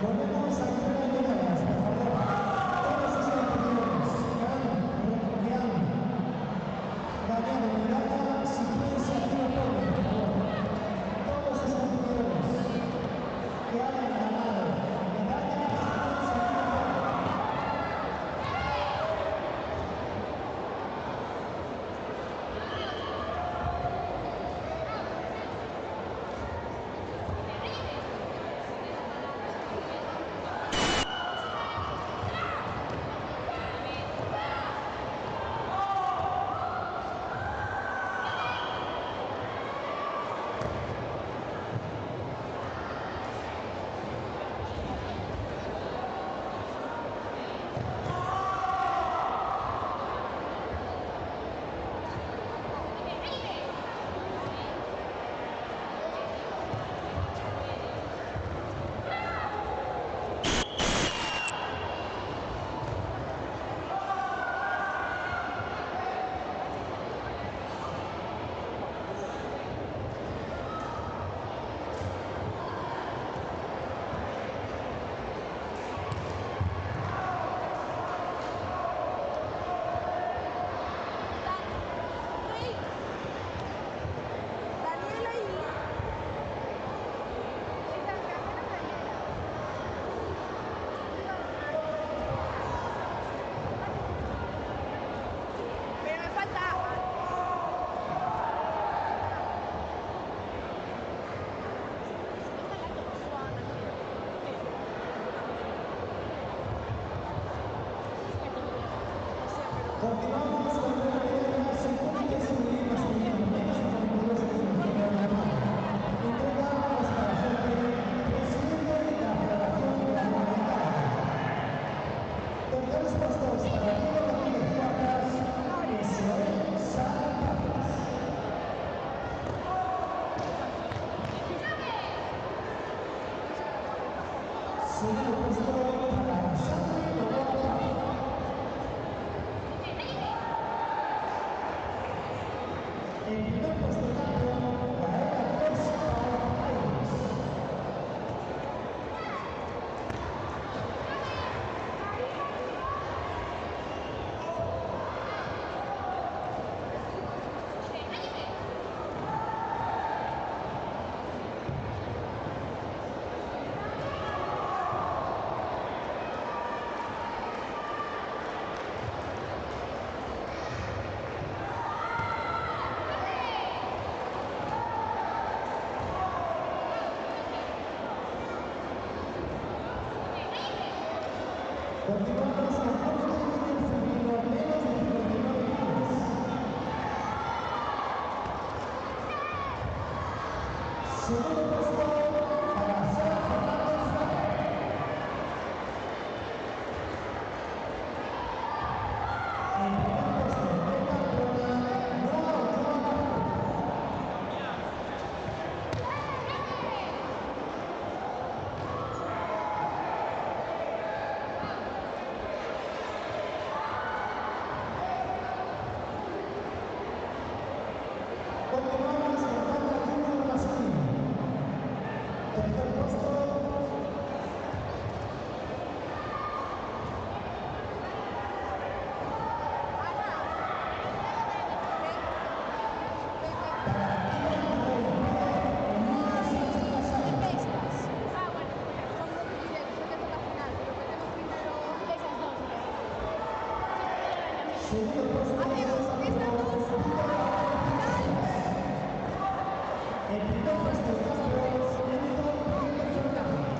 Volvemos a entrar en medallas, por favor. Todos esos anteriores, ganado medalla, si puedes hacer un poco, por favor. Todos esos anteriores que hayan ganado medallas, si puedes hacer un poco. Continuamos con la medalla, se puede subir masculino, menos de 42 de entregamos para gente, presidente de la Federación Latinoamericana. Terceros puestos para Diego Ramírez Cuartas, SOE San Carlos. Segundo puesto para Sandri Novoa. En primer puesto campeón, Gaela Costa Aires. Continuamos con el femenino, menos de 59 kilos. Segundo puesto para Sara Fernández Vaca. En primer puesto de campeona, Noa Ochoa. Continuamos con Pablo Junior masculino. Tercer puesto. Segundo puesto. El primer puesto de campeón, Benito Fernández.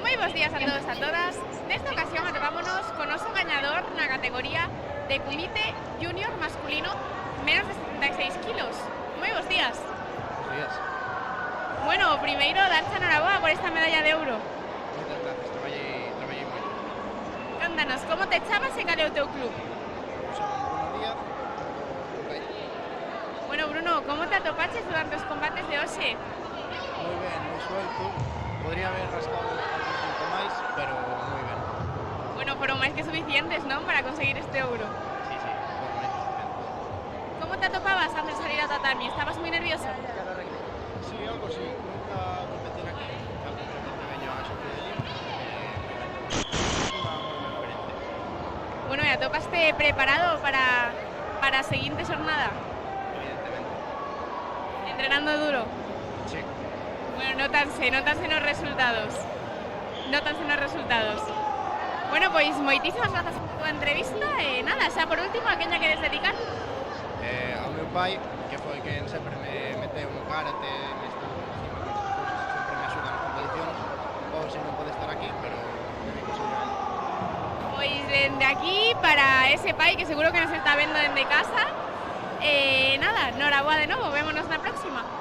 Moi bons días a todos e a todas. Nesta ocasión atopámonos con oso gañador na categoría de Kumite Junior masculino menos de 76 kilos. Moi bons días. Buenos días. Bueno, primeiro, darche enhoraboa por esta medalla de ouro. Moitas gracias, traballei moito. Contanos, como te chamas e cal é o teu club? Bruno Díaz. Bueno, Bruno, como te atopaches durante os combates de hoxe? Moi ben, moi suelto. Podría haber rascado algún punto máis, pero moi ben. Bueno, foron máis que suficientes, non, para conseguir este ouro. Sí, foron máis que suficientes. Como te atopabas antes de salir ao tatami? Estabas moi nervioso? Sí, algo sí. Nunca competir aquí. Simplemente veño a Xoque de Lima. Unha moi boa experiencia. Bueno, e atopaste preparado para a seguinte xornada? Evidentemente. Entrenando duro? Sí. Bueno, notanse nos resultados. Bueno, pois moitísimas grazas por túa entrevista e nada, xa por último, a quen lla queres dedicar? Ao meu pai, que foi quen sempre me meteu no karate, nestas cousas, sempre me axuda nas competicións. Hoxe non pode estar aquí, pero dedico sempre a él. Pois dende aquí, para ese pai que seguro que nos está vendo dende casa, nada, noraboa de novo, vémonos na próxima. Gracias.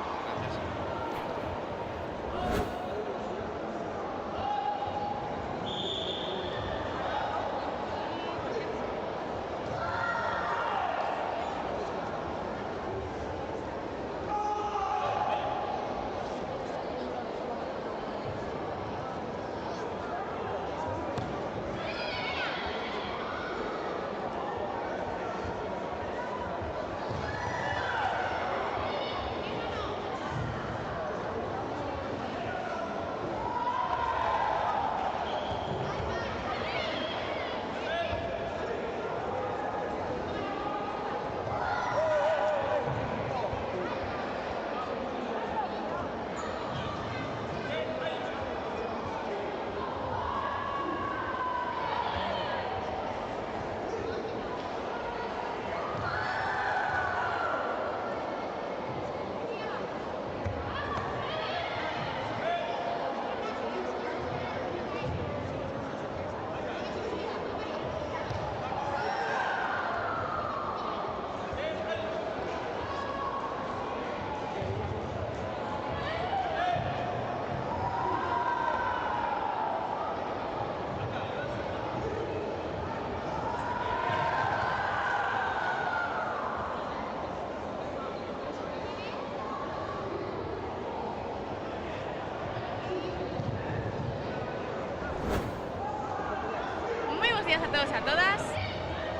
días a todos e a todas.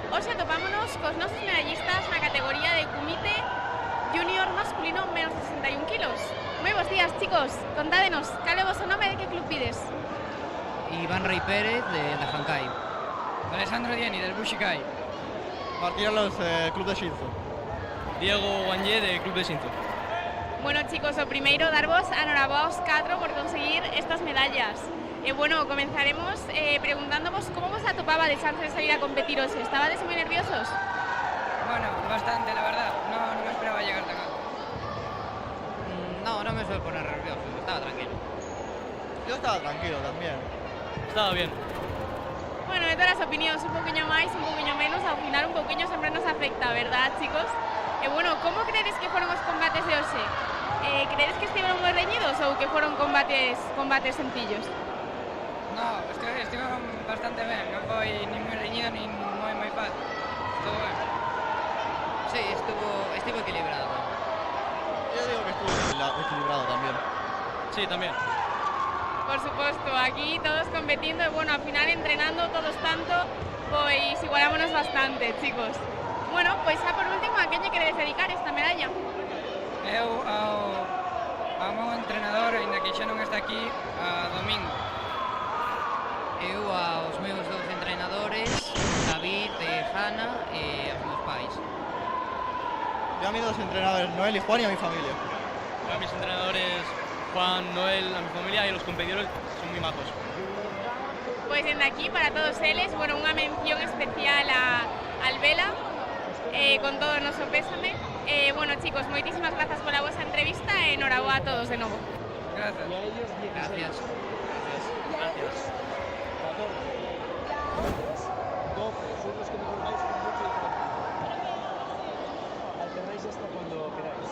Hoxe atopámonos cos nosos medallistas na categoría de Kumite Junior masculino menos 61 kilos. Moi bons días, chicos. Contádenos, cal é o vosso nome e de que club pides? Iván Rey Pérez, de Hankai. Alessandro Dieni, del Bushikai. Martín Alonso, Club de Shinzo. Diego Guanyé, de Club de Shinzo. Bueno, chicos, o primeiro darvos a noraboa aos 4 por conseguir estas medallas. Bueno, comenzaremos preguntándoos cómo vos atopabades antes de salir a competiros. ¿Estabades muy nerviosos? Bueno, bastante, la verdad. No me esperaba llegar tan alto. No me suelo poner nervioso, estaba tranquilo. Yo estaba tranquilo también. Estaba bien. Bueno, de todas las opiniones, un poquillo más, un poquillo menos, al final un poquillo siempre nos afecta, ¿verdad, chicos? Bueno, ¿cómo crees que fueron los combates de hoxe? Crees que estuvieron moi reñidos ou que foron combates sencillos? No, estiveron bastante ben, non foi nin moi reñido nin moi fácil. Estuvo ben. Sí, estivo equilibrado. Yo digo que estuvo equilibrado también. Sí, también. Por suposto, aquí todos competindo e, bueno, ao final entrenando todos tanto, pois igualámonos bastante, chicos. Bueno, pois xa por último, a quen lle queredes dedicar esta medalla? Eu ao meu entrenador, aínda que xa non está aquí, a Domingo. Eu aos meus dous entrenadores, David e Hanna, e aos meus pais. Yo a mis dos entrenadores, Noel y Juan, y a mi familia. Yo a mis entrenadores, Juan, Noel, a mi familia y a los competidores son muy majos. Pois dende aquí, para todos eles, bueno, unha mención especial a Albela, con todo o noso pésame. Bueno, chicos, moitísimas grazas pola vosa entrevista e enhoraboa a todos de novo. Gracias. Gracias. Gracias. 12 son los que me formáis con mucha diferencia. Alternáis hasta cuando queráis.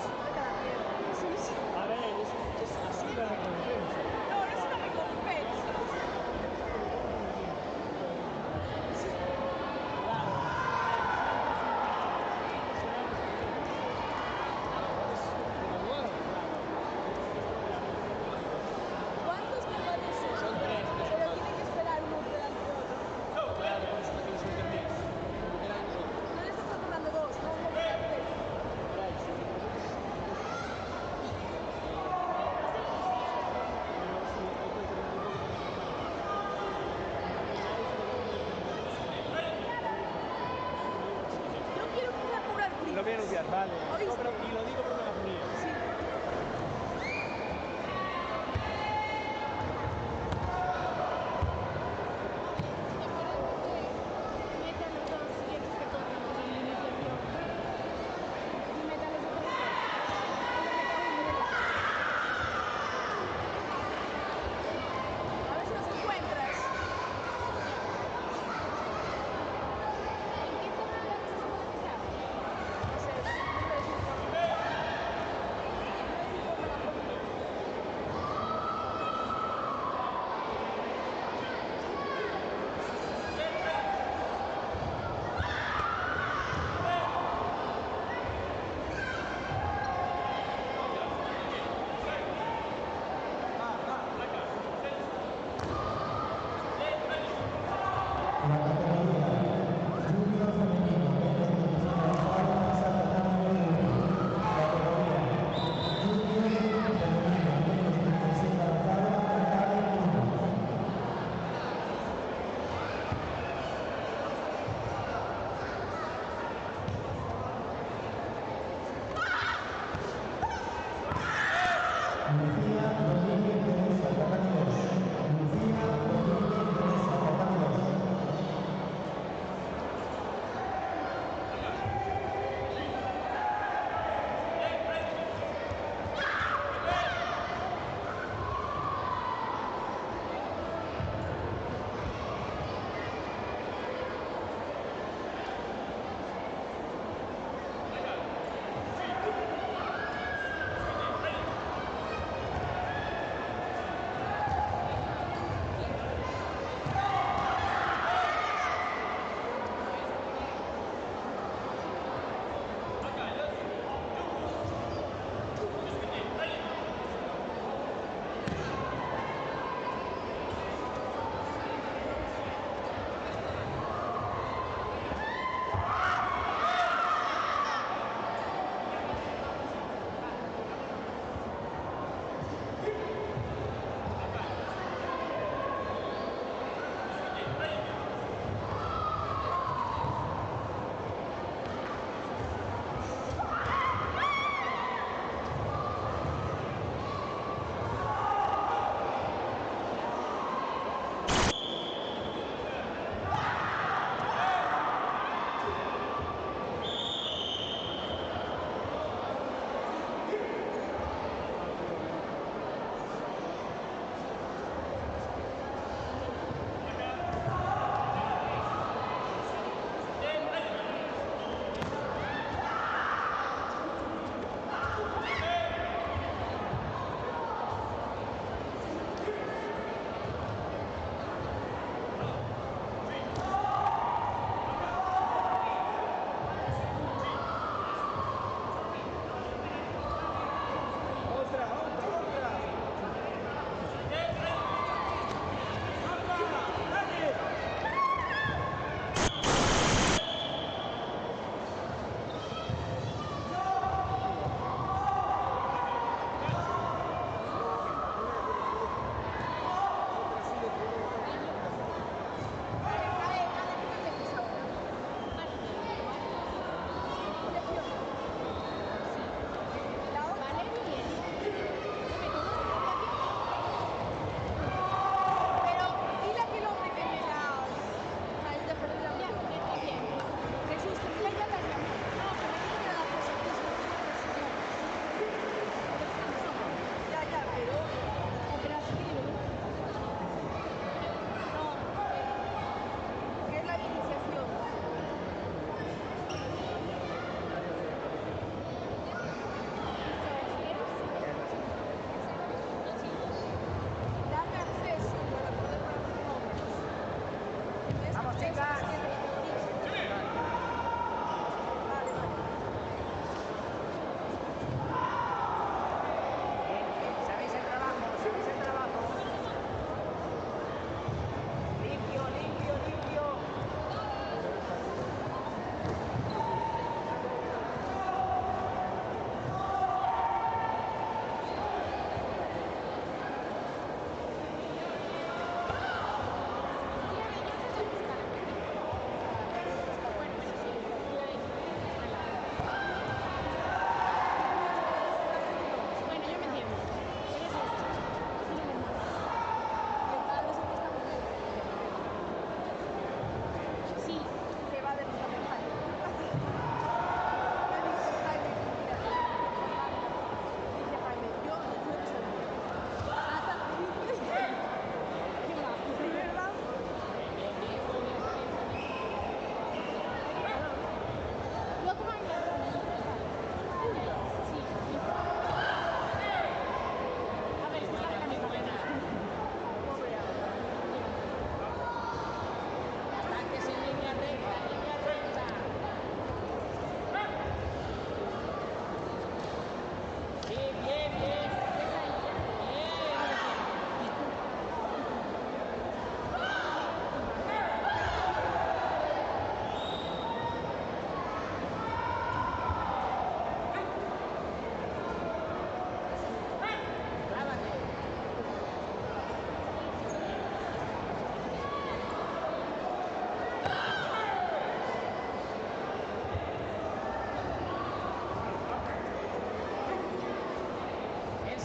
A ver, es así la recompensa. No, no es una recompensa. ¿Cuántos combates son? Son 3. Pero tienen que esperar uno delante de otro. Claro, por eso hasta que los terminéis. Porque eran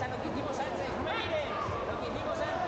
pasa lo que hicimos antes. No me mires. Lo que hicimos antes.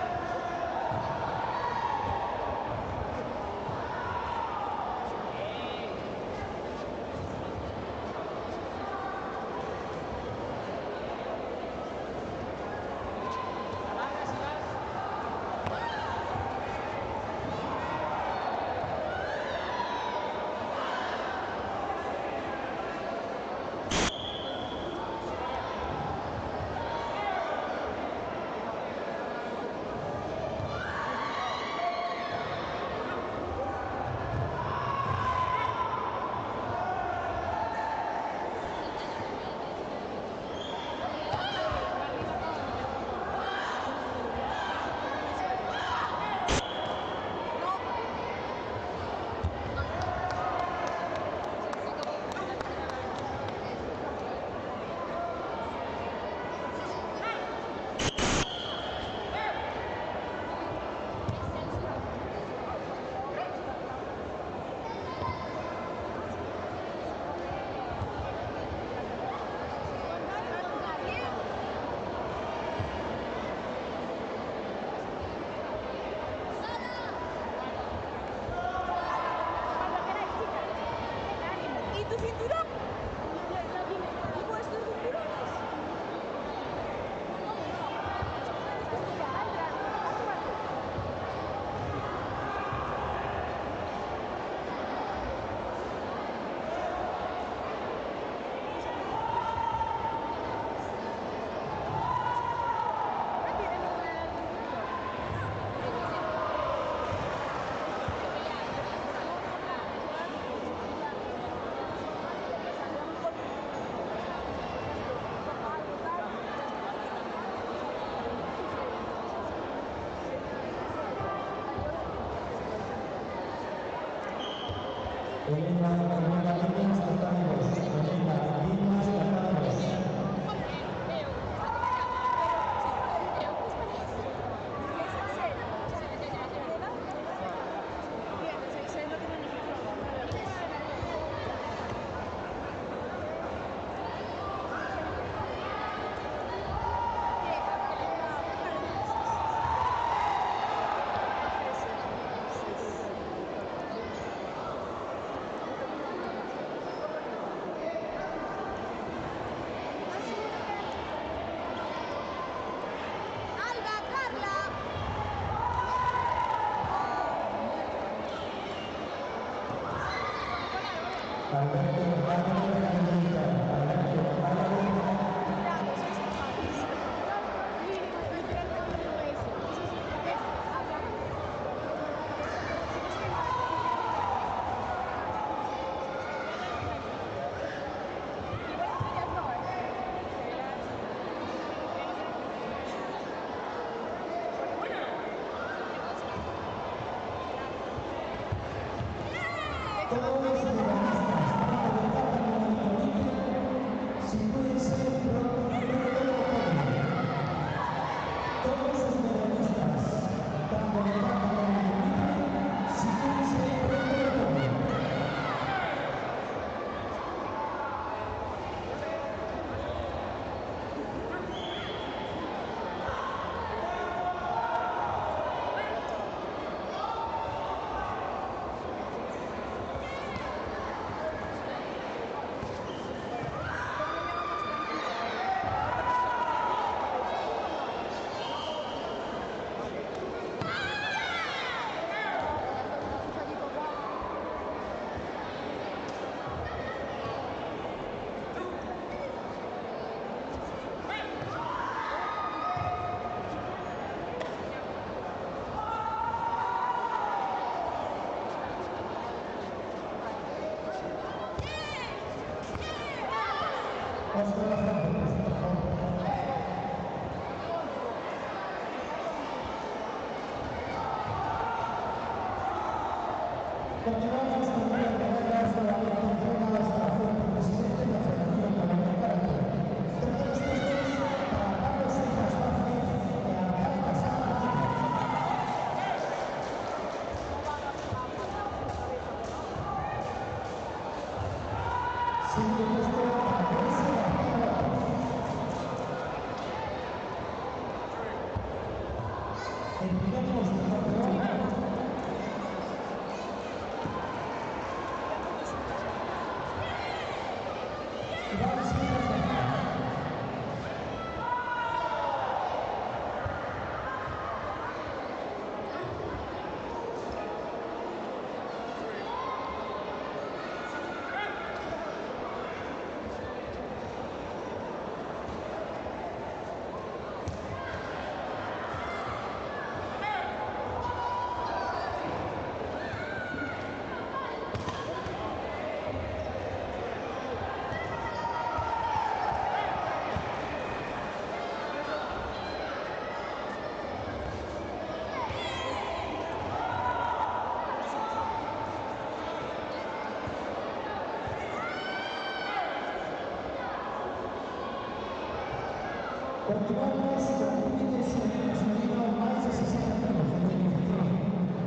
Continuamos con límites masculinos más de 60 kilos de definición.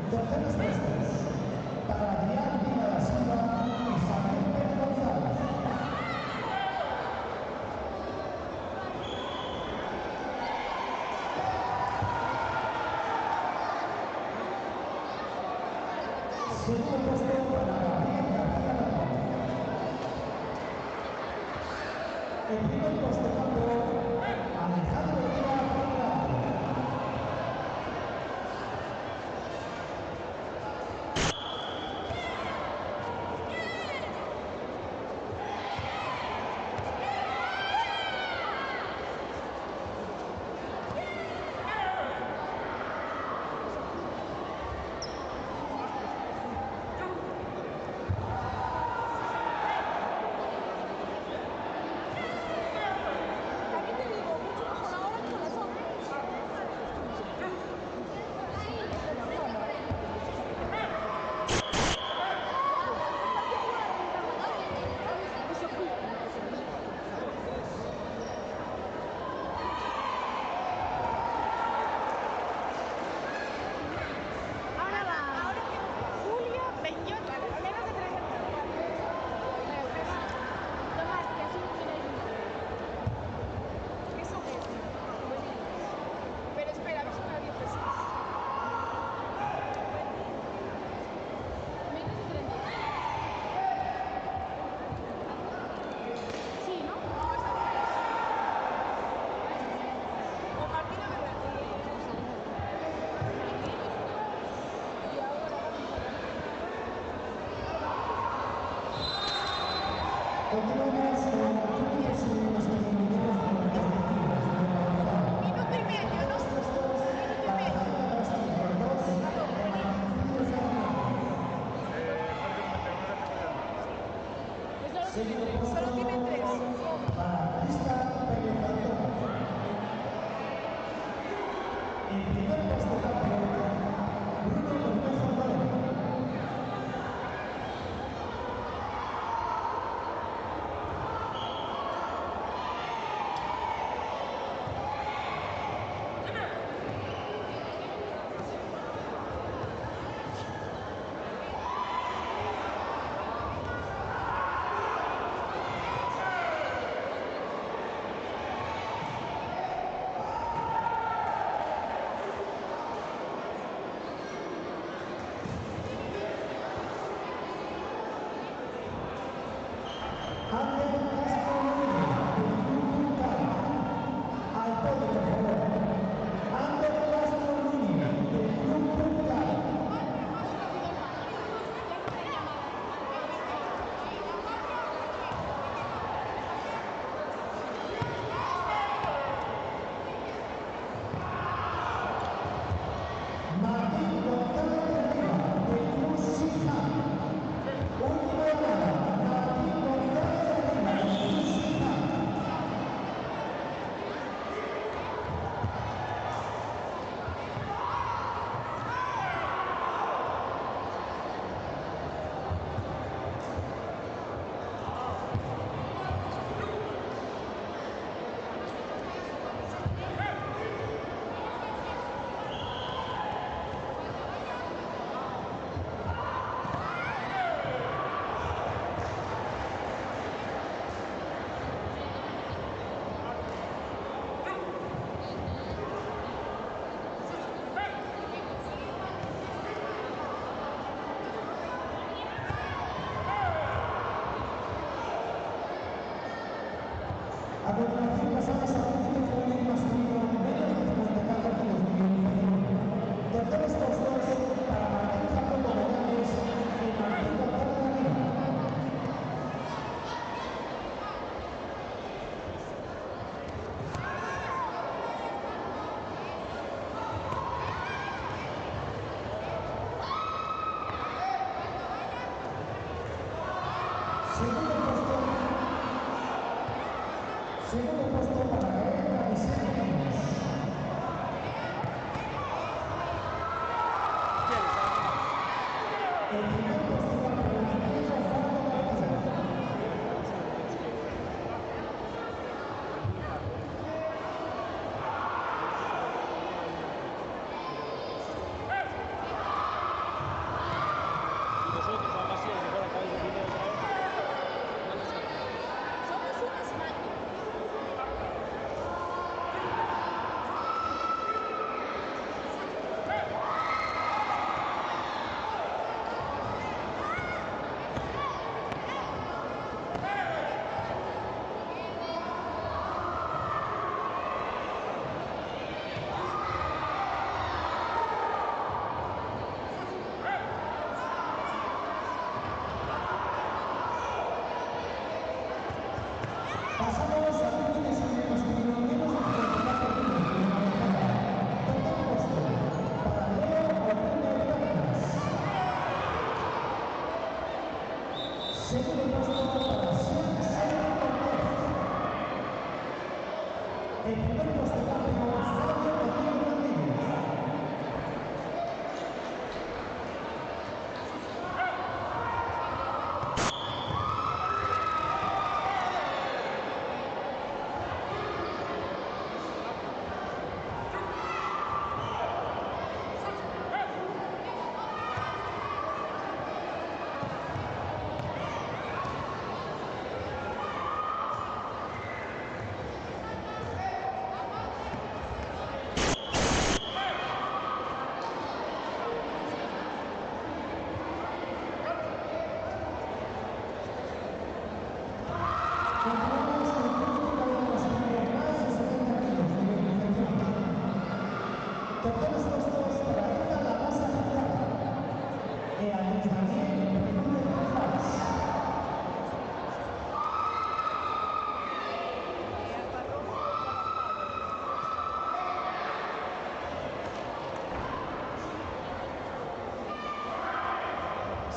Terceras puestas para Adrián Vila da Silva y Samuel Pérez González. Segundo puesto para Gabriel García López. El primer puesto campeón Alejandro Díaz Fernández. Continuamos con límites masculinos minuto y medio, ¿no? Solo tiene 3. Para Crista Pérez González. El primer puesto campeón Bruno Cornejo Moreno.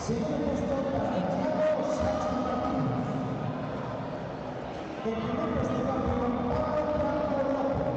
Segundo puesto para Thiago Sánchez Martínez. El primer puesto para Pablo Franco López.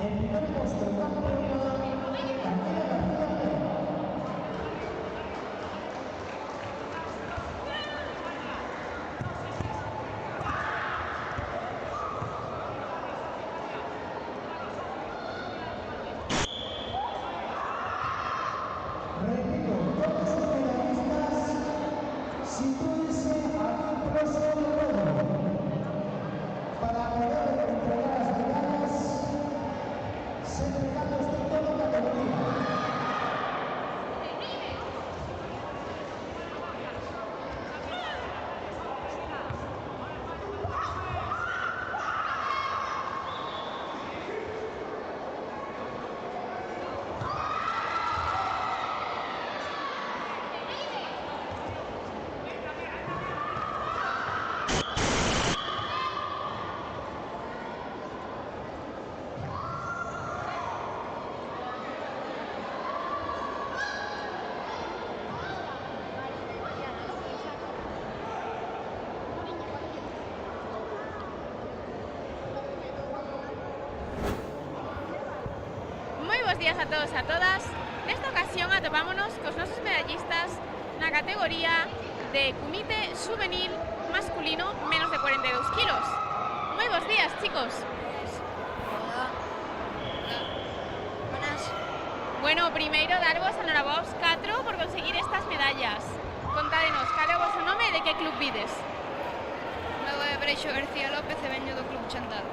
El primer puesto para repito, todos los medallistas sitúense a un paso de nuevo para poder entregar las medallas. Se entregan los de toda categoría. Buenos días a todos e a todas. Nesta ocasión atopámonos cos nosos medallistas na categoría de Kumite Juvenil masculino menos de 42 kilos. Moi bons días, chicos. Hola. Buenas. Bueno, primeiro darvos a enhorabuena aos 4 por conseguir estas medallas. Contádenos, cal é o vosso nome e de que club vides? Meu é Breixo García López e veño do Club Chantada.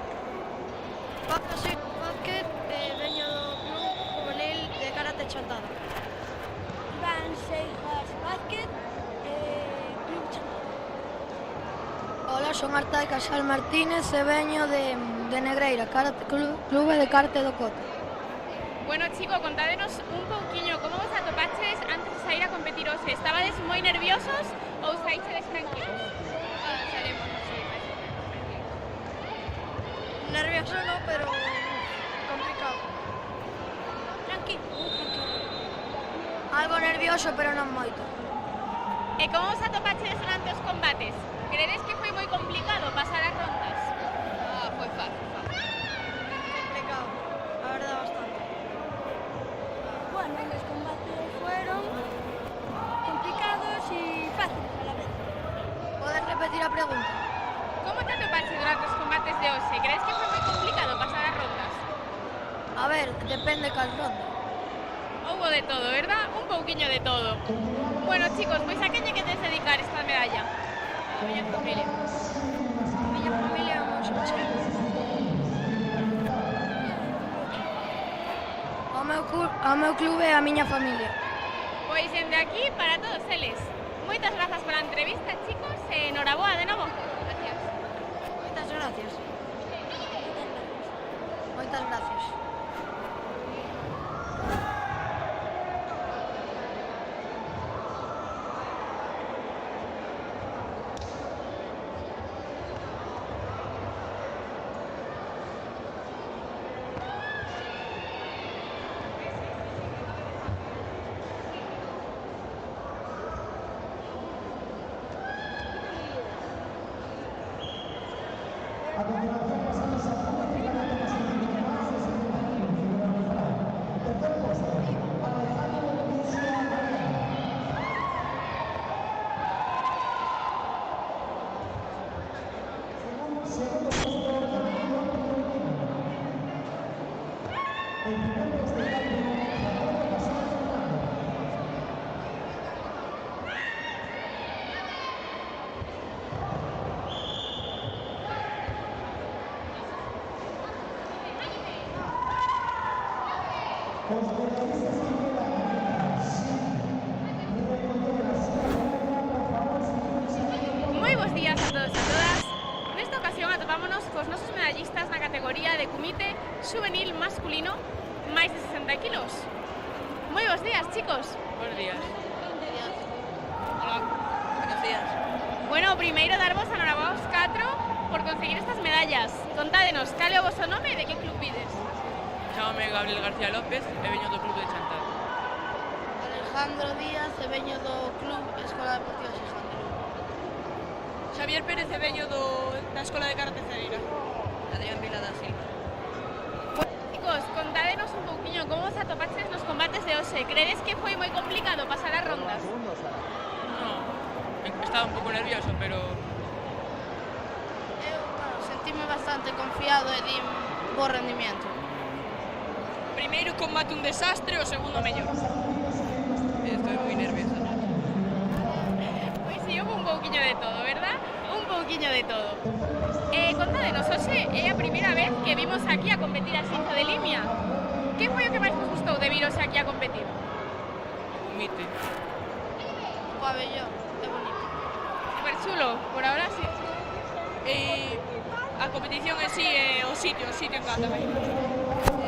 Soy Vázquez e veño do Club Juvenil de Karate Chantada. Iván Seijas Vázquez e Club Chantada. Hola, son Arta de Casal Martínez e veño de Negreira, Club de Karate do Cota. Bueno, chicos, contádenos un pouquiño como vos atopaches antes de sair a competir hoxe. Estabades moi nerviosos ou saíchedes tranquilos? Salimos así, nervioso no, pero complicado. Tranquilo. Algo nervioso, pero non moito. E como vos atopaches durante os combates? Credes que foi moi complicado pasar as rondas? Foi fácil. Complicado, la verdad, bastante. Bueno, los combates fueron complicados y fáciles a la vez. ¿Puedes repetir la pregunta? Como te atopaches durante os combates de hoxe? Crees que foi moi complicado pasar as rondas? A ver, Depende cal ronda. Houbo de todo, verdad? Un pouquiño de todo. Bueno, chicos, pois a quen lle queres dedicar esta medalla? A miña familia. A miña familia é moi sinxela. Ao meu clube e a miña familia. Pois dende aquí para todos eles. Moitas grazas pola entrevista, chicos, e noraboa de novo. Gracias. Moitas gracias. Moitas gracias. A continuación pasamos a públicamente masculino más de 70 kilos de velocidad. Tercer puesto, Alejandro Lucia Varela. Segundo puesto, Ramiro Molina. El primer puesto está en Jacobo Casal Fernando. Los medallistas que quedan por favor, Moi bons días a todos e a todas. Nesta ocasión atopámonos cos nosos medallistas na categoría de Kumite Juvenil masculino máis de 60 kilos. Moi bons días, chicos. Buenos días. Hola. Buenos días. Bueno, primeiro darvos a noraboa aos 4 por conseguir estas medallas. Contádenos, cal é o vosso nome e de que club vides? Chámame Gabriel García López e veño do club de Chantal. Alejandro Díaz e veño do Club Escola Deportiva Xijante. Xavier Pérez e veño da Escola de Karate Cereira. Adrián Vila da Silva. Chicos, contádenos un pouquiño como vos atopaches nos combates de hoxe. Credes que foi moi complicado pasar as rondas? No, estaba un pouco nervioso, pero Eu, sentime bastante confiado e din bo rendimiento. Primeiro combate un desastre, o segundo mellor. estoy moi nervioso. Pois si, houve un pouquiño de todo, verdad? Un pouquiño de todo. Contádenos, hoxe é a primeira vez que vimos aquí a competir a Xinzo de Limia. Que foi o que máis vos gustou de vir hoxe aquí a competir? Kumite. O pabellón, é bonito. Super chulo, por ahora sí. A competición en sí e o sitio encanta.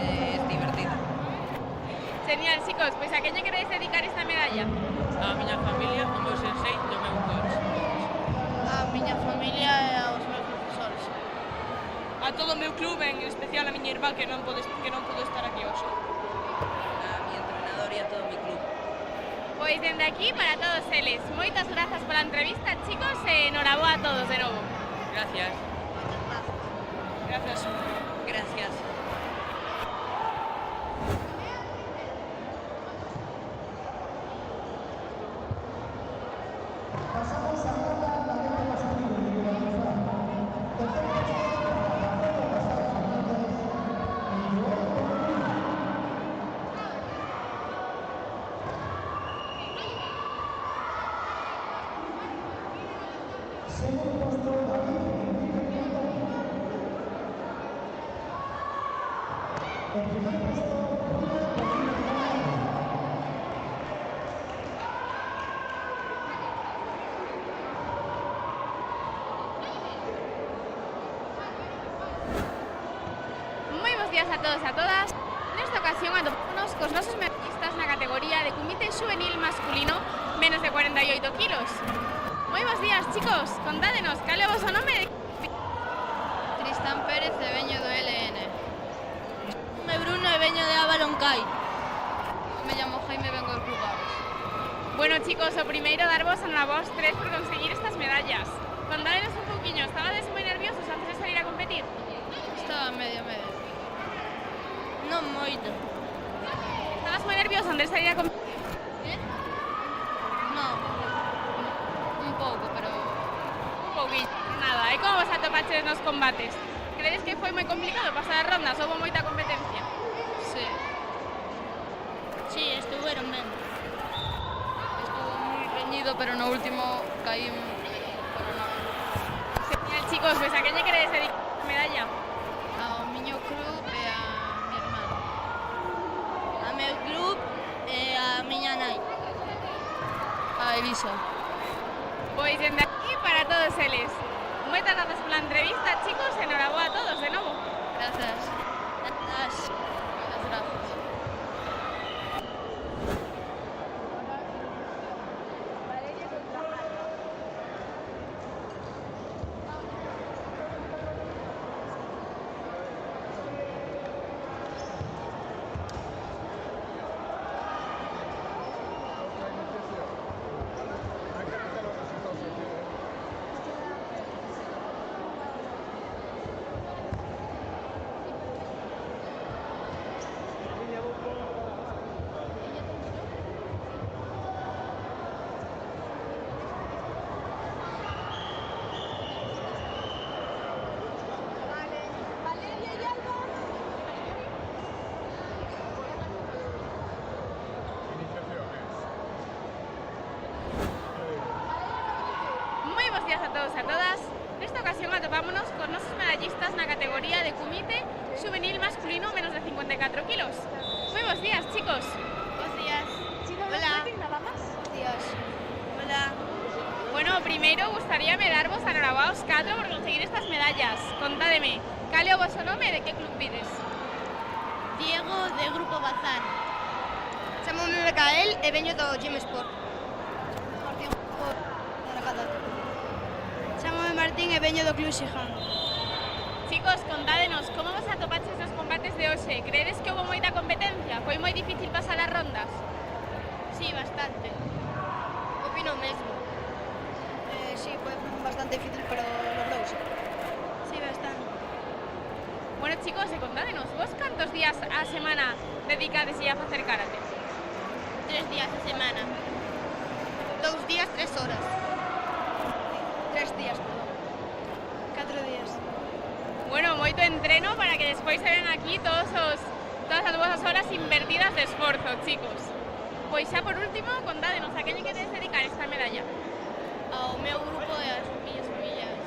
Es divertido. Genial, chicos, pois a quen lle queréis dedicar esta medalla? A miña familia, o meu sensei e o meu coach. A miña familia e aos meus profesores. A todo o meu club, en especial a miña irmá que non pode estar aquí hoxe. A mi entrenador e a todo mi club. Pois dende aquí para todos eles. Moitas grazas pola entrevista, chicos, e noraboa a todos de novo. Gracias. Gracias. Gracias. pasamos a la masculino de velocidad. Tercer puesto, Jacobo Casal Fernández y Joel Molina. Segundo puesto, David Enrique Nieto. El primer puesto, Rubén Pedro Gallardo. Moi bons días a todos e a todas. Nesta ocasión atopámonos cos nosos medallistas na categoría de Kumite Juvenil masculino menos de 48 kilos. Moi bons días, chicos. Contádenos, cal é o vosso nome? Tristán Pérez e veño do LN. Me Bruno e veño de Avalon Kai. Me llamo Jaime e vengo do Club Aves. Bueno, chicos, o primeiro darvos a vos tres por conseguir estas medallas. Contádenos un pouquiño, estabades moi nerviosos antes de salir a competir? Estaba medio. Non moito. Estabas moi nervioso antes de salir a competir? Non. Un pouco, pero... Un pouquinho. Nada, e como vos atopaches nos combates? Credes que foi moi complicado pasar as rondas? Houve moita competencia? Sí. Sí, estuvieron ben. Estuvo moi reñido, pero no último caí pero no. Genial, chicos, pois a quen lle queredes dedicar a medalla? Ao miño club e a mi hermano. A meu club e a miña nai. A Elisa. Pois dende aquí para todos eles. Moitas grazas pola entrevista, chicos, e enhoraboa a todos de novo. Gracias. Gracias. Muchas gracias. Moi bons días a todos e a todas. Nesta ocasión atopámonos con nosos medallistas na categoría de Kumite juvenil masculino menos de 54 kilos. Moi bons días, chicos. Bos días. Hola. Nada más. Dios. Hola. Bueno, primeiro gustaríame darvos a enhoraboa aos 4 por conseguir estas medallas. Contádeme, cal é o vosso nome e de que club vides? Diego, de Grupo Bazán. Chamome Micael e veño do Gym Sport. Martín, da Catata. Chamome Martín e veño do Club Xiján. Chicos, contádenos, como vos atopaches nos combates de hoxe? Creedes que houve moita competencia? Foi moi difícil pasar as rondas? Sí, bastante. Opino mesmo. Sí, foi bastante difícil, pero logrouse. Sí, bastante. Bueno, chicos, e contádenos, vos cantos días a semana dedicades a facer karate? 3 días a semana. 2 días, 3 horas. 3 días, perdón. 4 días. Bueno, moito entreno para que despois se ven aquí todas as vosas horas invertidas de esforzo, chicos. Pois xa por último, contádenos a quen lle queredes dedicar esta medalla. Ao meu grupo e ás miñas familias.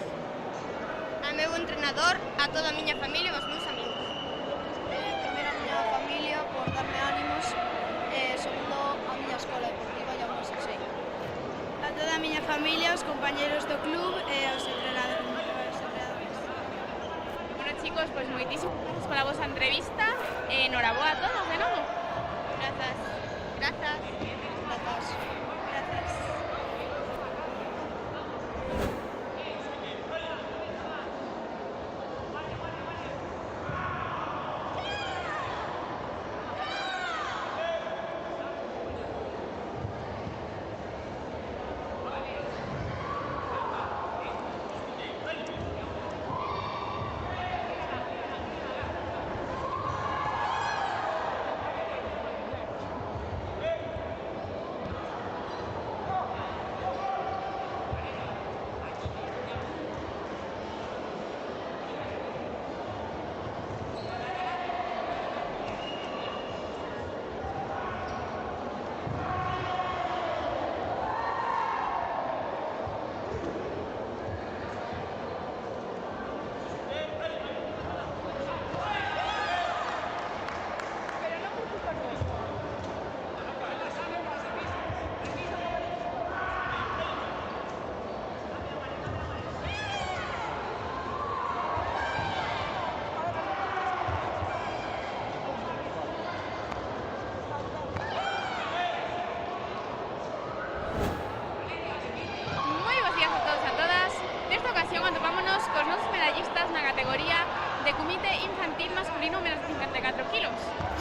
A meu entrenador, a toda a miña familia e aos meus amigos. Primeiro a miña familia por darme ánimos e segundo a miña escola deportiva e ao meu sensei. A toda a miña familia, os compañeros do club e aos entrenadores. Bueno, chicos, pois moitísimas grazas pola vosa entrevista e enhoraboa a todos de novo. Grazas. Grazas. Grazas. Grazas.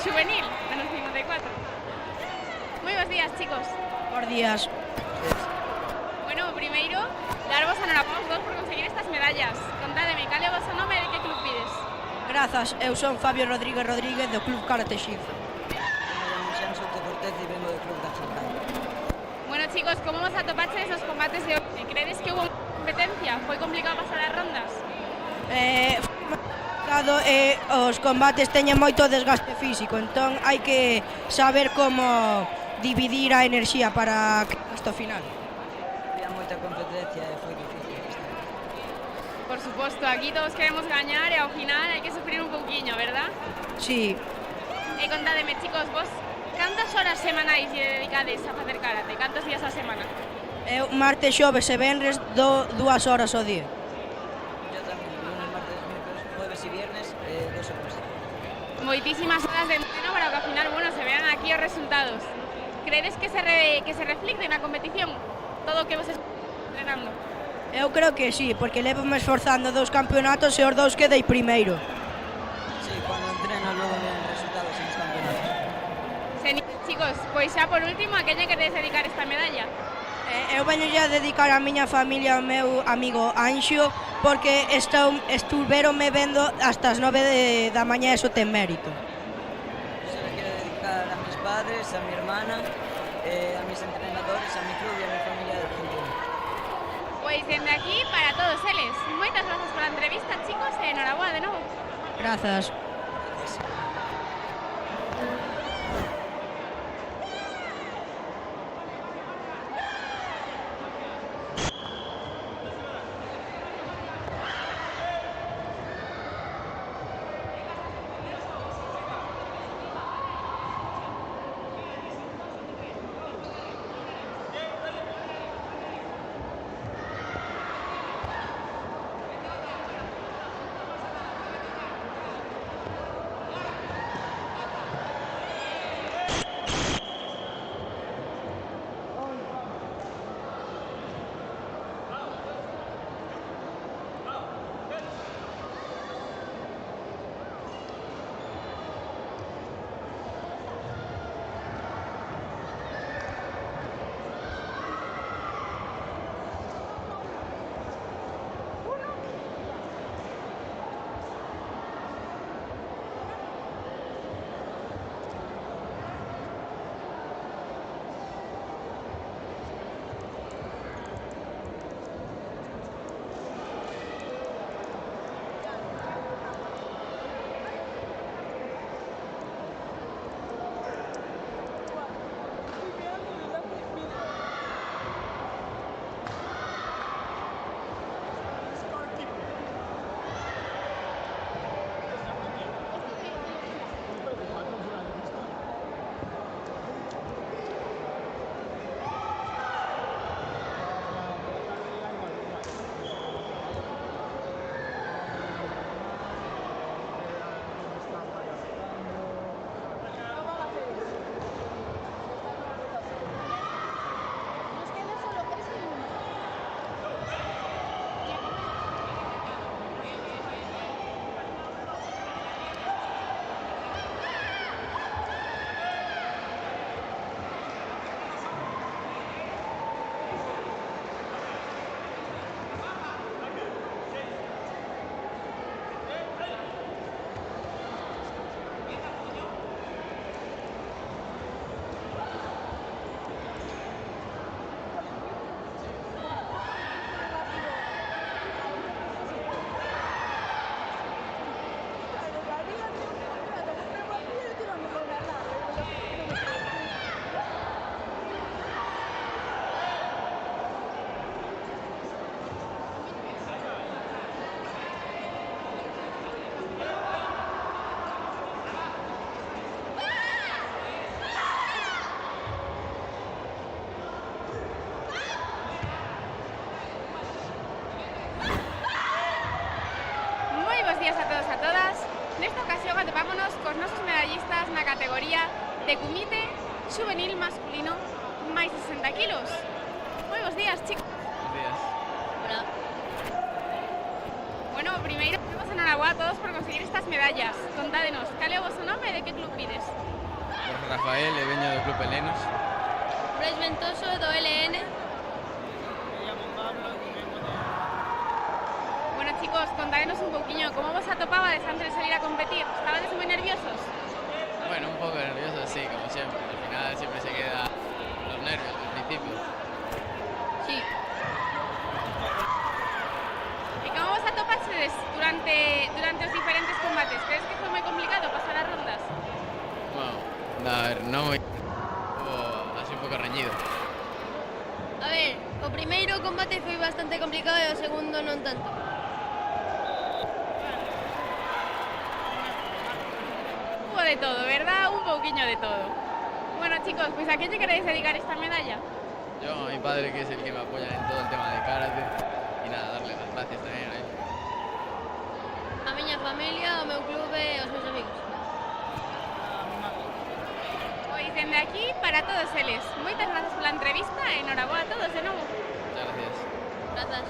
juvenil, menos 54. Muy buenos días, chicos. Buenos días. Bueno, primeiro, darvos a enhoraboa aos dous por conseguir estas medallas. Contádeme, cal é o vosso nome e de que club pides? Grazas, eu son Fabio Rodríguez Rodríguez do Club Karate Xinza. Xenxo Cortés e vengo do Club da Xinza. Bueno, chicos, como vos atopaches os combates de hoxe? Credes que hubo competencia? Foi complicado pasar as rondas? complicado e os combates teñen moito desgaste físico, entón hai que saber como dividir a enerxía para isto final. Había moita competencia e foi difícil. Por suposto, aquí todos queremos gañar e ao final hai que sufrir un pouquiño, verdad? Sí. E contademe, chicos, vos cantas horas semanais lle dedicades a facer karate? Cantos días a semana? Eu martes, xoves e venres 2 horas ao día. Yo tamén, lunes, martes, miércoles, jueves e viernes, 2 horas. Moitísimas horas de entreno para que ao final, bueno, se vean aquí os resultados. Credes que se reflicte na competición todo o que vos estáis entrenando? Eu creo que sí, porque levo me esforzando 2 campeonatos e os 2 quedei primeiro. Sí, cuando entreno luego vienen resultados en los campeonatos. Chicos, pois xa por último, a quen lle queredes dedicar esta medalla? Eu veño a dedicar a miña familia ao meu amigo Anxo, porque estuveronme vendo hasta as 9 da mañá, eso ten mérito. Se le quiero dedicar a mis padres, a mi hermana, a mis entrenadores, a mi club y a mi familia de Argentina. Pois dende aquí para todos eles. Moitas grazas pola entrevista, chicos, e enhoraboa de novo. Grazas. días a todos e a todas. Nesta ocasión atopámonos cos nosos medallistas na categoría de Kumite Juvenil masculino máis de 60 kilos. Moi bons días, chicos. Buenos días. Hola. Bueno, primeiro, temos enhoraboa a todos por conseguir estas medallas. Contádenos, cal é o vosso nome e de que club pides? Jorge Rafael, e veño do Club Helenos. Brais Ventoso, do LN. Bueno, chicos, contádenos un pouquiño, como vos atopabades antes de salir a competir? Estabades moi nerviosos? Bueno, un poco nervioso, sí, como siempre. Al final siempre se queda los nervios al principio. Sí. E como vos atopaxedes durante os diferentes combates? non moi... así un pouco reñido. A ver, o primeiro combate foi bastante complicado e o segundo non tanto. Hubo de todo, ¿verdad? Un poquillo de todo. Bueno, chicos, pues ¿a qué te queréis dedicar esta medalla? Yo a mi padre, que es el que me apoya en todo el tema de karate, y nada, darle las gracias tamén a él. A miña familia, ao meu clube e aos meus amigos. Pois dende aquí para todos eles. Moitas gracias pola entrevista e enhoraboa a todos de novo. Muchas gracias. Grazas.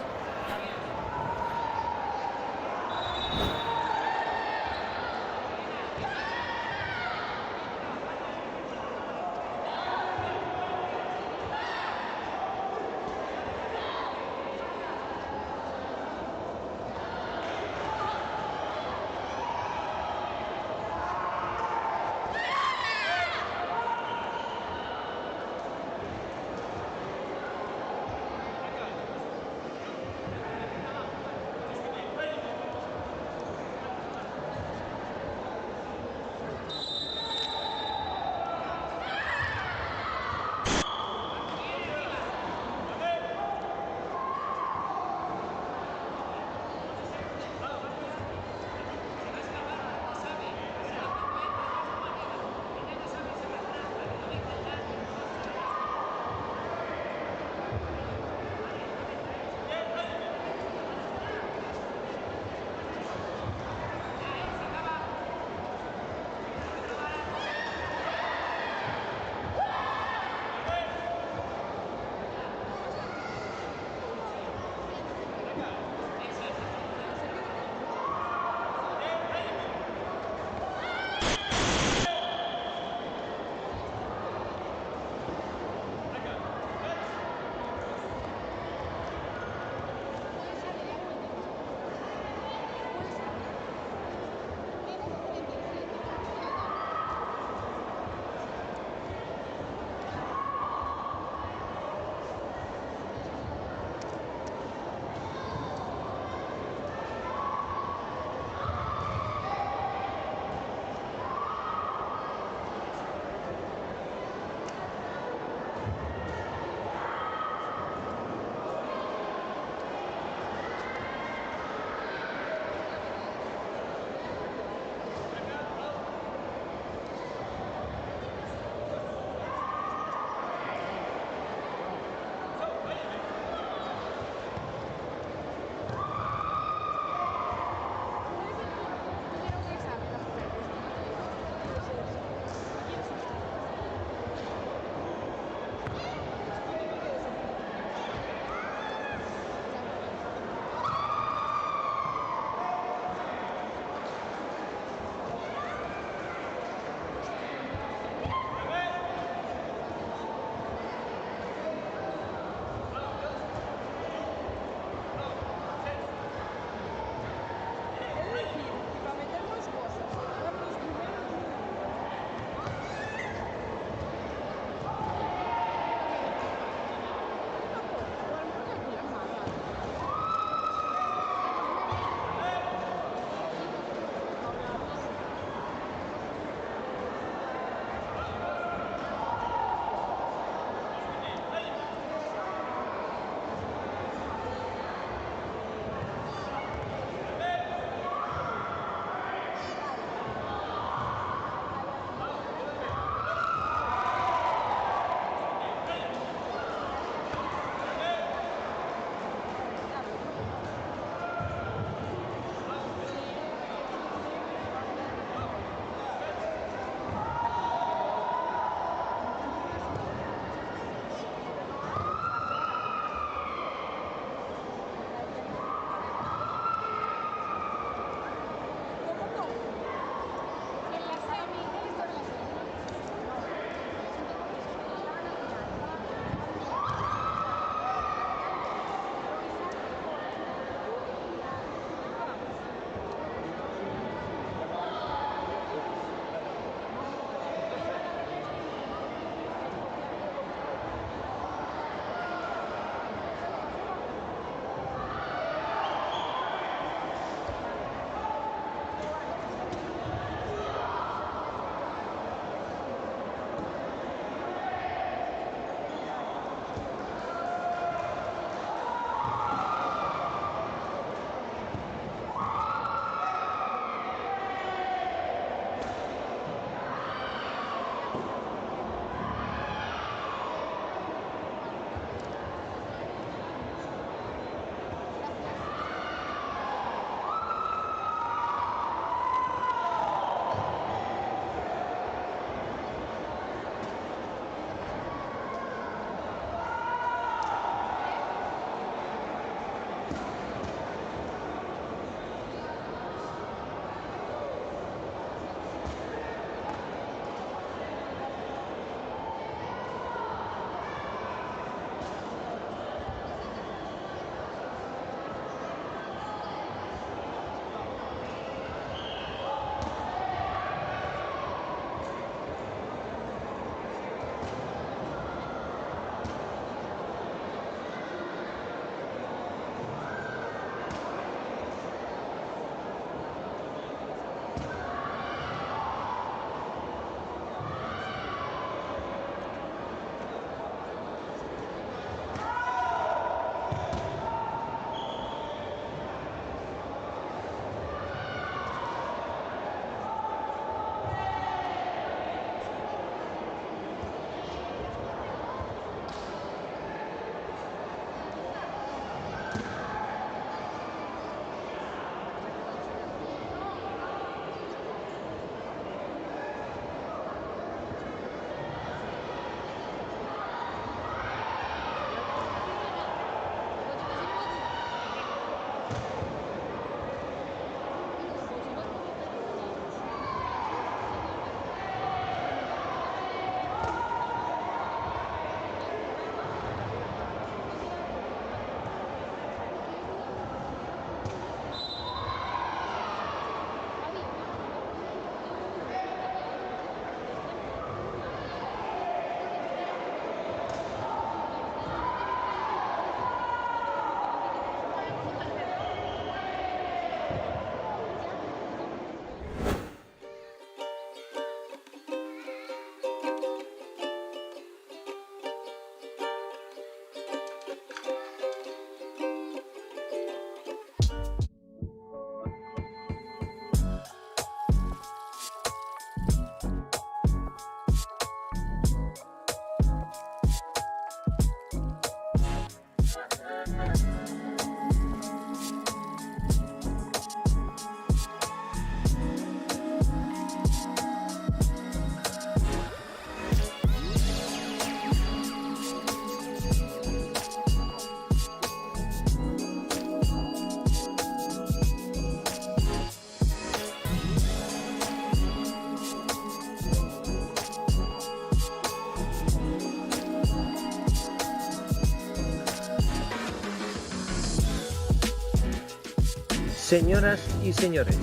Señoras y señores,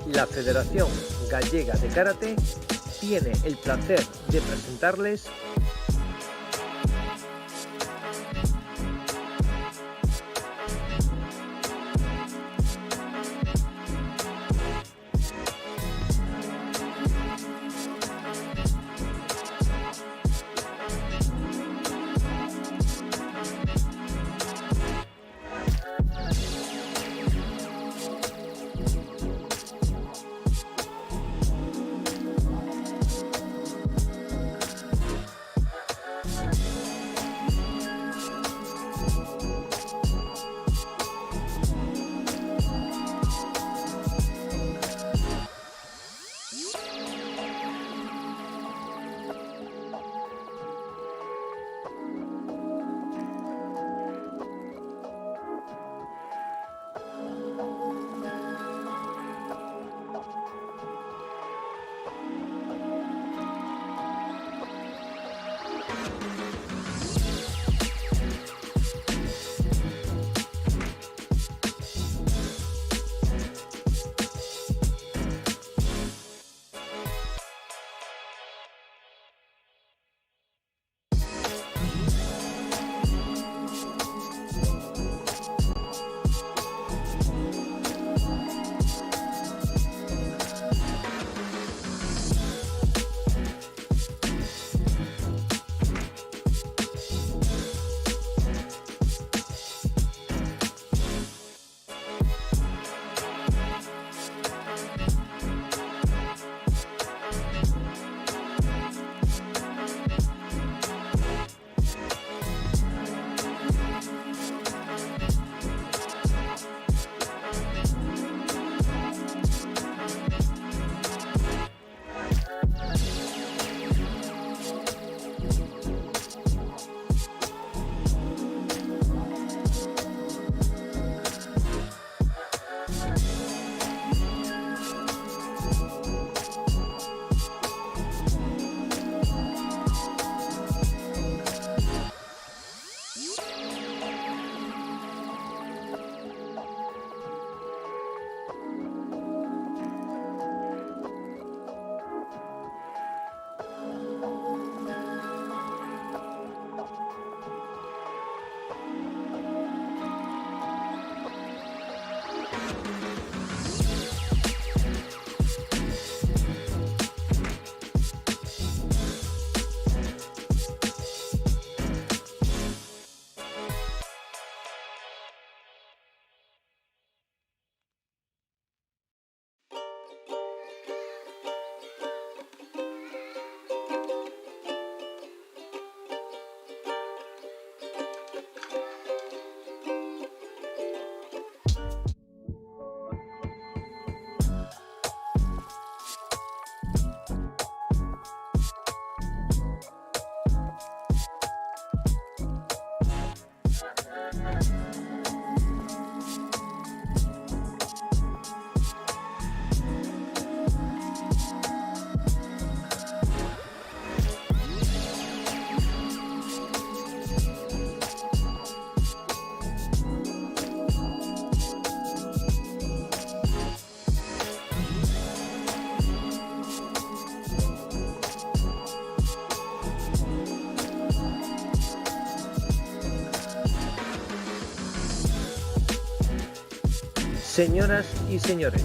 la Federación Gallega de Karate tiene el placer de presentarles Señoras y señores,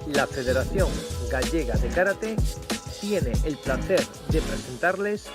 la Federación Gallega de Karate tiene el placer de presentarles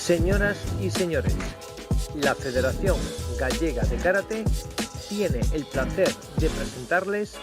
Señoras y señores, la Federación Gallega de Karate tiene el placer de presentarles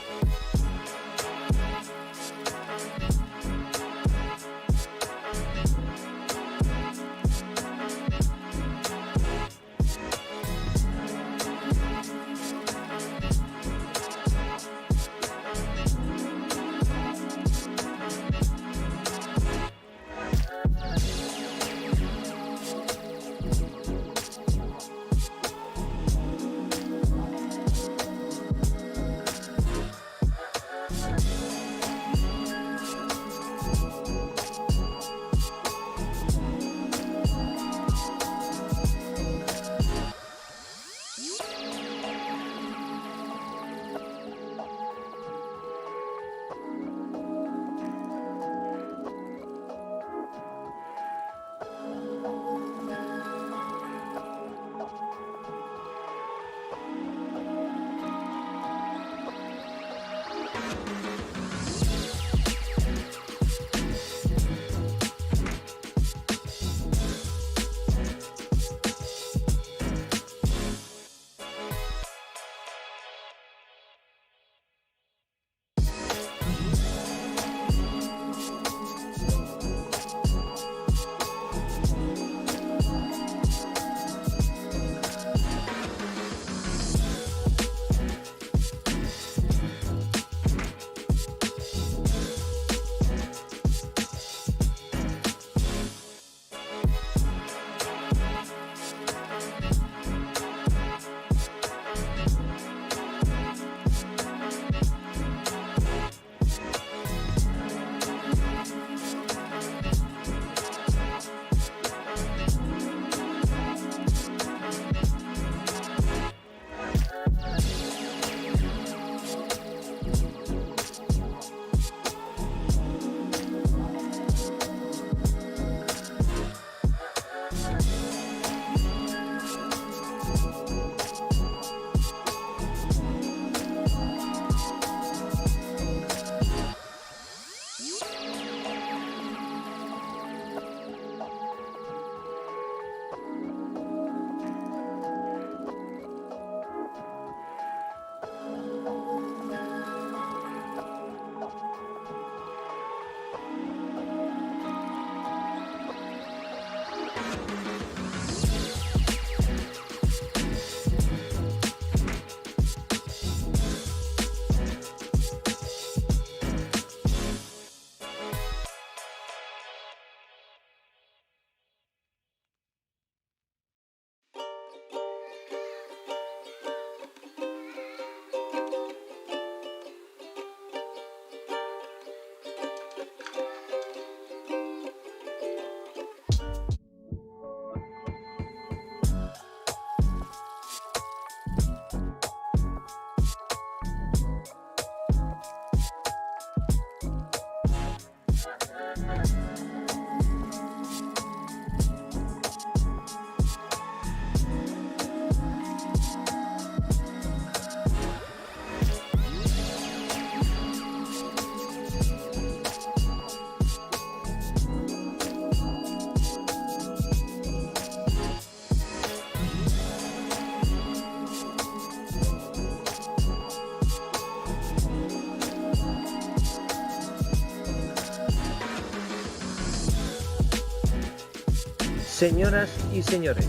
Señoras y señores,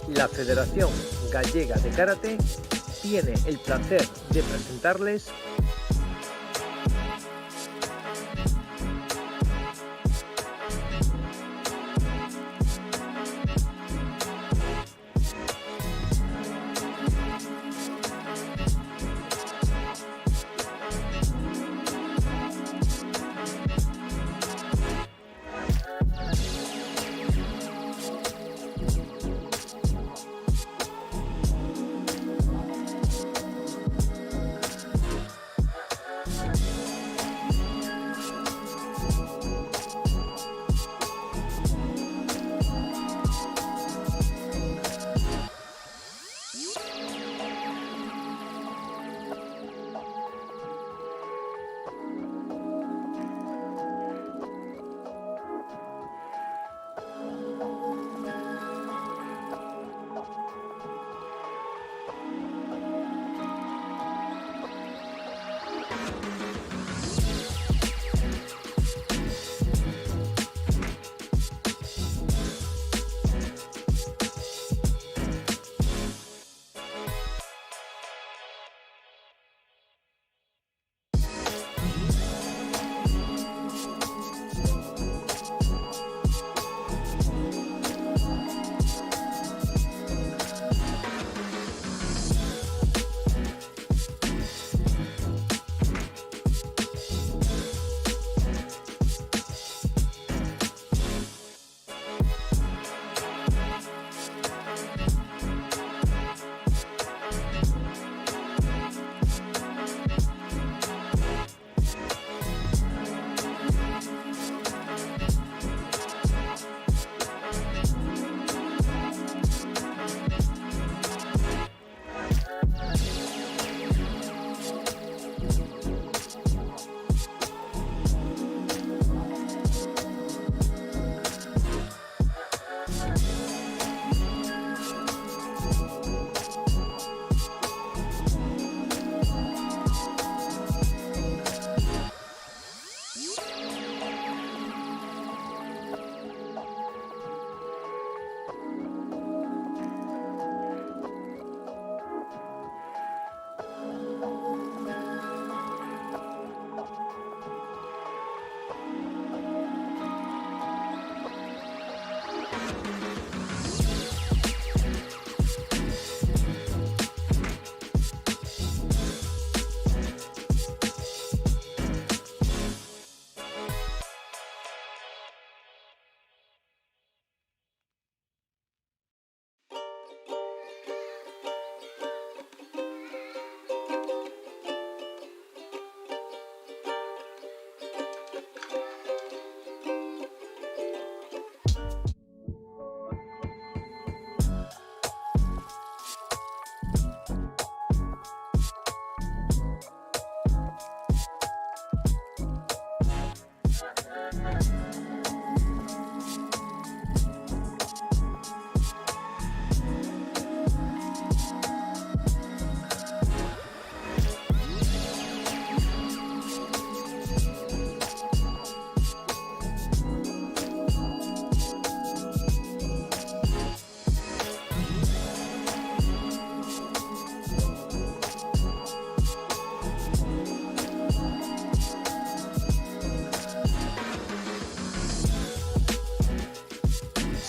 la Federación Gallega de Karate tiene el placer de presentarles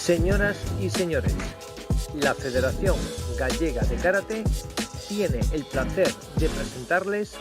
Señoras y señores, la Federación Gallega de Karate tiene el placer de presentarles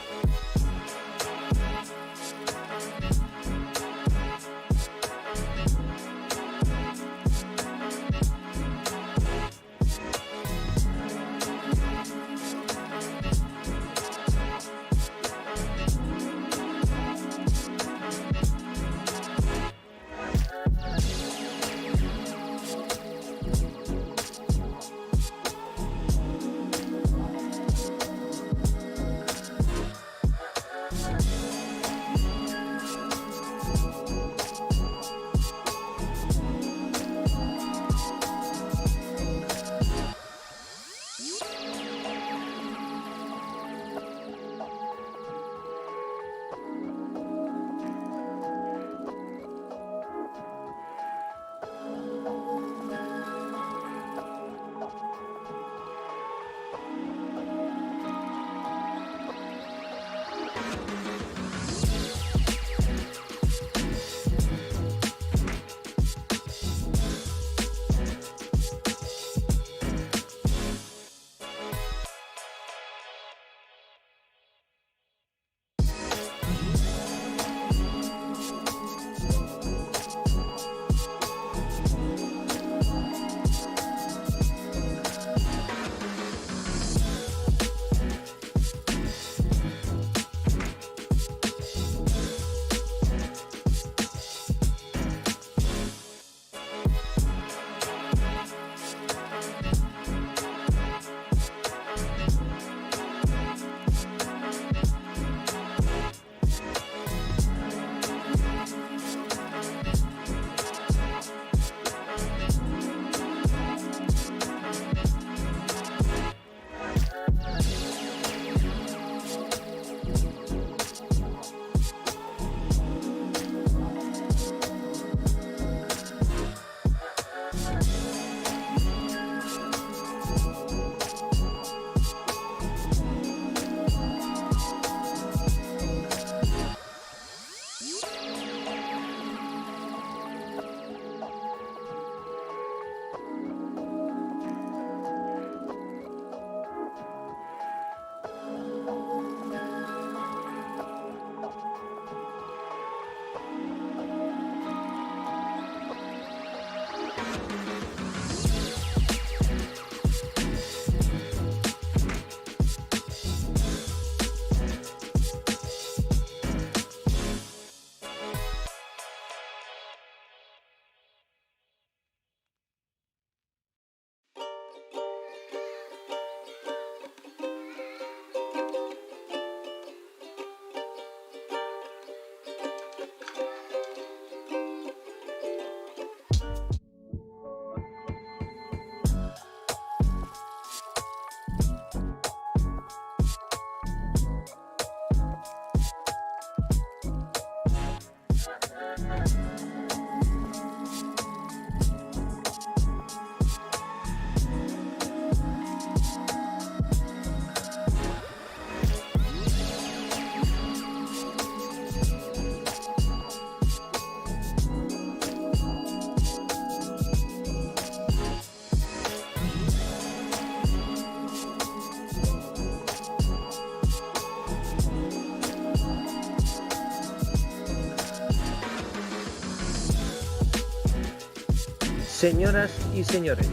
Señoras y señores,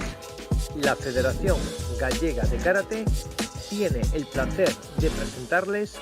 la Federación Gallega de Karate tiene el placer de presentarles